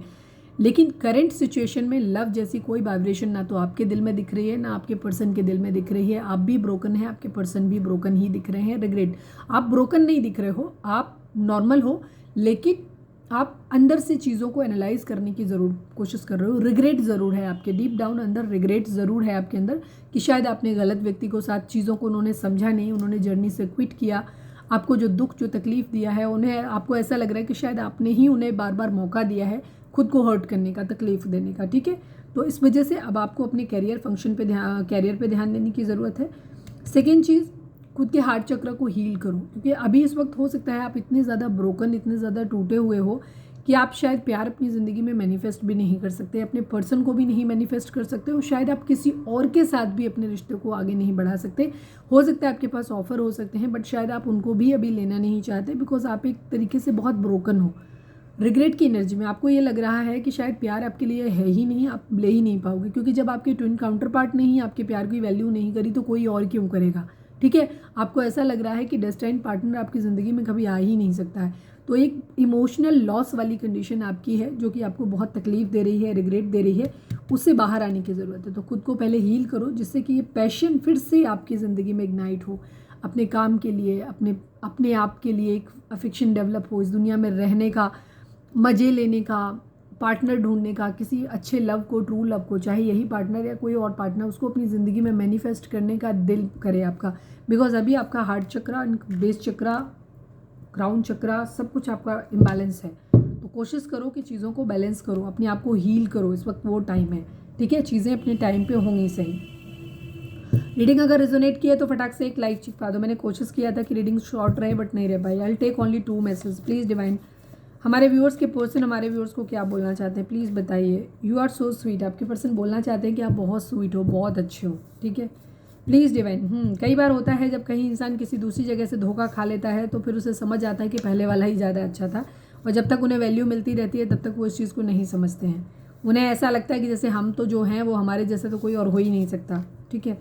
लेकिन करंट सिचुएशन में लव जैसी कोई वाइब्रेशन ना तो आपके दिल में दिख रही है, ना आपके पर्सन के दिल में दिख रही है। आप भी ब्रोकन है, आपके पर्सन भी ब्रोकन ही दिख रहे हैं। रिग्रेट, आप ब्रोकन नहीं दिख रहे हो, आप नॉर्मल हो, लेकिन आप अंदर से चीज़ों को एनालाइज करने की ज़रूर कोशिश कर रहे हो। रिग्रेट ज़रूर है आपके डीप डाउन अंदर, रिग्रेट ज़रूर है आपके अंदर कि शायद आपने गलत व्यक्ति को साथ, चीज़ों को उन्होंने समझा नहीं, उन्होंने जर्नी से क्विट किया, आपको जो दुख जो तकलीफ दिया है उन्हें, आपको ऐसा लग रहा है कि शायद आपने ही उन्हें बार बार मौका दिया है खुद को हर्ट करने का, तकलीफ देने का, ठीक है। तो इस वजह से अब आपको अपने कैरियर फंक्शन पे कैरियर पे ध्यान देने की ज़रूरत है। सेकेंड चीज़, खुद के हार्ट चक्र को हील करो, क्योंकि अभी इस वक्त हो सकता है आप इतने ज़्यादा ब्रोकन, इतने ज़्यादा टूटे हुए हो कि आप शायद प्यार अपनी ज़िंदगी में मैनिफेस्ट भी नहीं कर सकते, अपने पर्सन को भी नहीं मैनिफेस्ट कर सकते, और शायद आप किसी और के साथ भी अपने रिश्ते को आगे नहीं बढ़ा सकते। हो सकता है आपके पास ऑफर हो सकते हैं, बट शायद आप उनको भी अभी लेना नहीं चाहते, बिकॉज आप एक तरीके से बहुत ब्रोकन हो। रिग्रेट की एनर्जी में आपको ये लग रहा है कि शायद प्यार आपके लिए है ही नहीं, आप ले ही नहीं पाओगे, क्योंकि जब आपके ट्विन काउंटर पार्ट ने ही आपके प्यार की वैल्यू नहीं करी तो कोई और क्यों करेगा, ठीक है। आपको ऐसा लग रहा है कि डेस्टाइन्ड पार्टनर आपकी ज़िंदगी में कभी आ ही नहीं सकता है। तो एक इमोशनल लॉस वाली कंडीशन आपकी है जो कि आपको बहुत तकलीफ दे रही है, रिग्रेट दे रही है, उससे बाहर आने की ज़रूरत है। तो खुद को पहले हील करो, जिससे कि ये पैशन फिर से आपकी ज़िंदगी में इग्नाइट हो, अपने काम के लिए, अपने आप के लिए एक अफेक्शन डेवलप हो, इस दुनिया में रहने का, मज़े लेने का, पार्टनर ढूंढने का, किसी अच्छे लव को, ट्रू लव को, चाहे यही पार्टनर या कोई और पार्टनर, उसको अपनी ज़िंदगी में मैनिफेस्ट करने का दिल करे आपका। बिकॉज अभी आपका हार्ट चक्रा, बेस चक्रा, क्राउन चक्रा, सब कुछ आपका इम्बैलेंस है। तो कोशिश करो कि चीज़ों को बैलेंस करो, अपने आप को हील करो, इस वक्त वो टाइम है, ठीक है। चीज़ें अपने टाइम पे होंगी सही। रीडिंग अगर रेजोनेट किया तो फटाक से एक लाइक चिपका दो। मैंने कोशिश किया था कि रीडिंग शॉर्ट रहे, बट नहीं रह पाई। I will take only 2 message, please Divine. हमारे व्यूअर्स के पर्सन हमारे व्यूअर्स को क्या बोलना चाहते हैं, प्लीज़ बताइए। यू आर सो स्वीट, आपके पर्सन बोलना चाहते हैं कि आप बहुत स्वीट हो, बहुत अच्छे हो, ठीक है। Please divine. कई बार होता है जब कहीं इंसान किसी दूसरी जगह से धोखा खा लेता है तो फिर उसे समझ आता है कि पहले वाला ही ज़्यादा अच्छा था, और जब तक उन्हें वैल्यू मिलती रहती है तब तक वो इस चीज़ को नहीं समझते हैं। उन्हें ऐसा लगता है कि जैसे हम तो जो हैं वो हमारे जैसे तो कोई और हो ही नहीं सकता, ठीक है।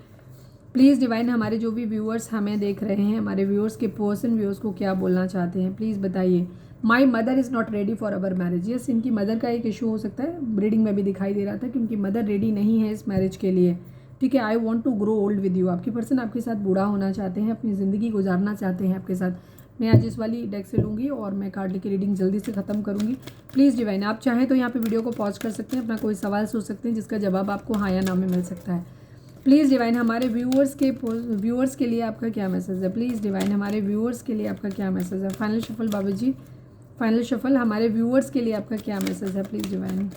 प्लीज़ डिवाइन, हमारे जो भी व्यूअर्स हमें देख रहे हैं, हमारे व्यूअर्स के पर्सन व्यूअर्स को क्या बोलना चाहते हैं, प्लीज़ बताइए। My mother is not ready for our marriage. Yes, इनकी मदर का एक इशू हो सकता है, रीडिंग में भी दिखाई दे रहा था कि उनकी मदर रेडी नहीं है इस मैरिज के लिए, ठीक है। I want to grow old with you, आपकी पर्सन आपके साथ बूढ़ा होना चाहते हैं, अपनी ज़िंदगी गुजारना चाहते हैं आपके साथ। मैं आज इस वाली डेक से लूँगी और मैं कार्ड लेके रीडिंग जल्दी से ख़त्म करूँगी। प्लीज़ डिवाइन, आप चाहें तो यहाँ पे वीडियो को पॉज कर सकते हैं, अपना कोई सवाल सोच सकते हैं जिसका जवाब आपको हाँ या ना में मिल सकता है। प्लीज़ डिवाइन, हमारे व्यूअर्स के लिए आपका क्या मैसेज है। प्लीज़ डिवाइन, हमारे व्यूअर्स के लिए आपका क्या मैसेज है। फाइनल शफल बाबा जी, फाइनल शफल, हमारे व्यूअर्स के लिए आपका क्या मैसेज है, please divine.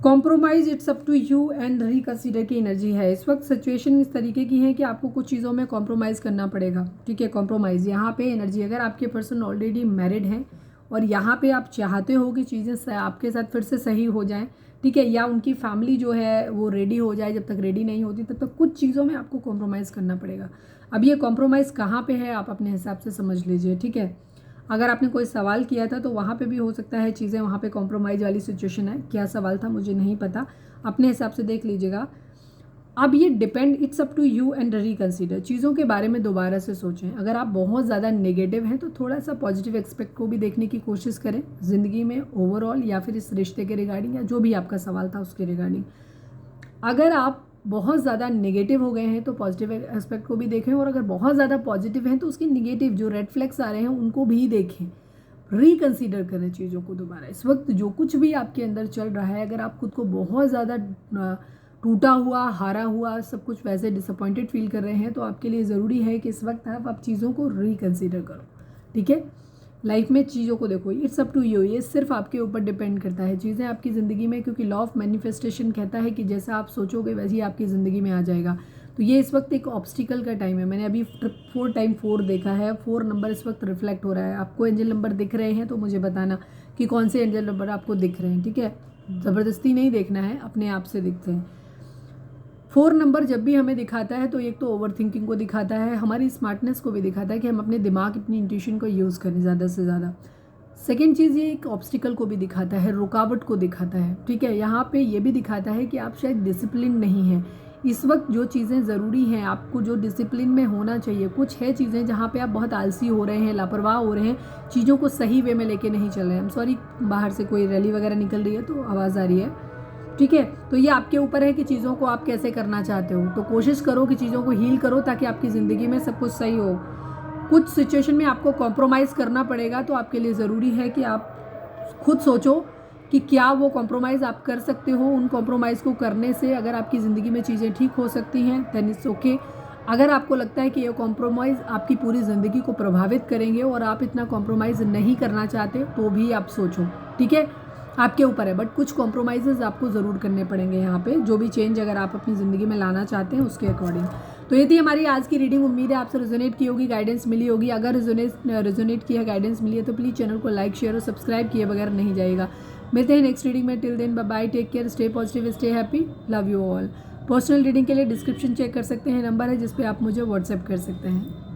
Compromise, it's up to you and reconsider की एनर्जी है। इस वक्त सिचुएशन इस तरीके की है कि आपको कुछ चीज़ों में कॉम्प्रोमाइज़ करना पड़ेगा, ठीक है। कॉम्प्रोमाइज़ यहाँ पे एनर्जी, अगर आपके पर्सन ऑलरेडी मैरिड हैं और यहाँ पे आप चाहते हो कि चीज़ें आपके साथ फिर से सही हो जाएं, ठीक है, या उनकी फैमिली जो है वो रेडी हो जाए, जब तक रेडी नहीं होती तब तक कुछ चीज़ों में आपको कॉम्प्रोमाइज़ करना पड़ेगा। अब ये कॉम्प्रोमाइज़ कहाँ पे है आप अपने हिसाब से समझ लीजिए, ठीक है। अगर आपने कोई सवाल किया था तो वहाँ पे भी हो सकता है चीज़ें वहाँ पे कॉम्प्रोमाइज़ वाली सिचुएशन है। क्या सवाल था मुझे नहीं पता, अपने हिसाब से देख लीजिएगा। अब ये depend, it's up to you and reconsider. चीज़ों के बारे में दोबारा से सोचें। अगर आप बहुत ज़्यादा नेगेटिव हैं तो थोड़ा सा पॉजिटिव एक्सपेक्ट को भी देखने की कोशिश करें ज़िंदगी में ओवरऑल, या फिर इस रिश्ते के रिगार्डिंग, या जो भी आपका सवाल था उसके रिगार्डिंग। अगर आप बहुत ज़्यादा नेगेटिव हो गए हैं तो पॉजिटिव एस्पेक्ट को भी देखें, और अगर बहुत ज़्यादा पॉजिटिव हैं तो उसके नेगेटिव जो रेड फ्लैग्स आ रहे हैं उनको भी देखें, रिकंसीडर करें चीज़ों को दोबारा। इस वक्त जो कुछ भी आपके अंदर चल रहा है, अगर आप खुद को बहुत ज़्यादा टूटा हुआ, हारा हुआ, सब कुछ वैसे डिसअपॉइंटेड फील कर रहे हैं तो आपके लिए ज़रूरी है कि इस वक्त आप चीज़ों को रिकंसीडर करो, ठीक है। लाइफ में चीज़ों को देखो, इट्स अप टू यू, ये सिर्फ आपके ऊपर डिपेंड करता है चीज़ें आपकी ज़िंदगी में, क्योंकि लॉ ऑफ मैनिफेस्टेशन कहता है कि जैसा आप सोचोगे वैसे ही आपकी ज़िंदगी में आ जाएगा। तो ये इस वक्त एक ऑब्स्टिकल का टाइम है। मैंने अभी 4 टाइम 4 देखा है, 4 नंबर इस वक्त रिफ्लेक्ट हो रहा है। आपको एंजल नंबर दिख रहे हैं तो मुझे बताना कि कौन से एंजल नंबर आपको दिख रहे हैं, ठीक है। ज़बरदस्ती नहीं देखना है, अपने आप से दिखते हैं। 4 नंबर जब भी हमें दिखाता है तो एक तो ओवर थिंकिंग को दिखाता है, हमारी स्मार्टनेस को भी दिखाता है कि हम अपने दिमाग, अपनी इंट्यूशन को यूज़ करें ज़्यादा से ज़्यादा। सेकेंड चीज़, ये एक ऑब्स्टिकल को भी दिखाता है, रुकावट को दिखाता है, ठीक है। यहाँ पे ये भी दिखाता है कि आप शायद डिसिप्लिन नहीं हैं इस वक्त। जो चीज़ें ज़रूरी हैं, आपको जो डिसिप्लिन में होना चाहिए, कुछ है चीज़ें जहाँ पे आप बहुत आलसी हो रहे हैं, लापरवाह हो रहे हैं, चीज़ों को सही वे में लेके नहीं चल रहे हैं। सॉरी, बाहर से कोई रैली वगैरह निकल रही है तो आवाज़ आ रही है, ठीक है। तो ये आपके ऊपर है कि चीज़ों को आप कैसे करना चाहते हो। तो कोशिश करो कि चीज़ों को हील करो ताकि आपकी ज़िंदगी में सब कुछ सही हो। कुछ सिचुएशन में आपको कॉम्प्रोमाइज़ करना पड़ेगा, तो आपके लिए ज़रूरी है कि आप खुद सोचो कि क्या वो कॉम्प्रोमाइज़ आप कर सकते हो। उन कॉम्प्रोमाइज़ को करने से अगर आपकी ज़िंदगी में चीज़ें ठीक हो सकती हैं देन इट्स ओके। अगर आपको लगता है कि ये कॉम्प्रोमाइज़ आपकी पूरी ज़िंदगी को प्रभावित करेंगे और आप इतना कॉम्प्रोमाइज़ नहीं करना चाहते तो भी आप सोचो, ठीक है, आपके ऊपर है। बट कुछ कॉम्प्रोमाइज़ आपको ज़रूर करने पड़ेंगे यहाँ पे, जो भी चेंज अगर आप अपनी ज़िंदगी में लाना चाहते हैं उसके अकॉर्डिंग। तो ये थी हमारी आज की रीडिंग। उम्मीद है आपसे रेजोनेट की होगी, गाइडेंस मिली होगी। अगर रेजोनेट की है, गाइडेंस मिली है तो प्लीज़ चैनल को लाइक, शेयर और सब्सक्राइब किए बगैर नहीं जाएगा। मिलते हैं नेक्स्ट रीडिंग में। Till then bye bye, take care, stay positive, stay happy, love you all. Personal reading के लिए डिस्क्रिप्शन चेक कर सकते हैं, नंबर है जिस पे आप मुझे व्हाट्सएप कर सकते हैं।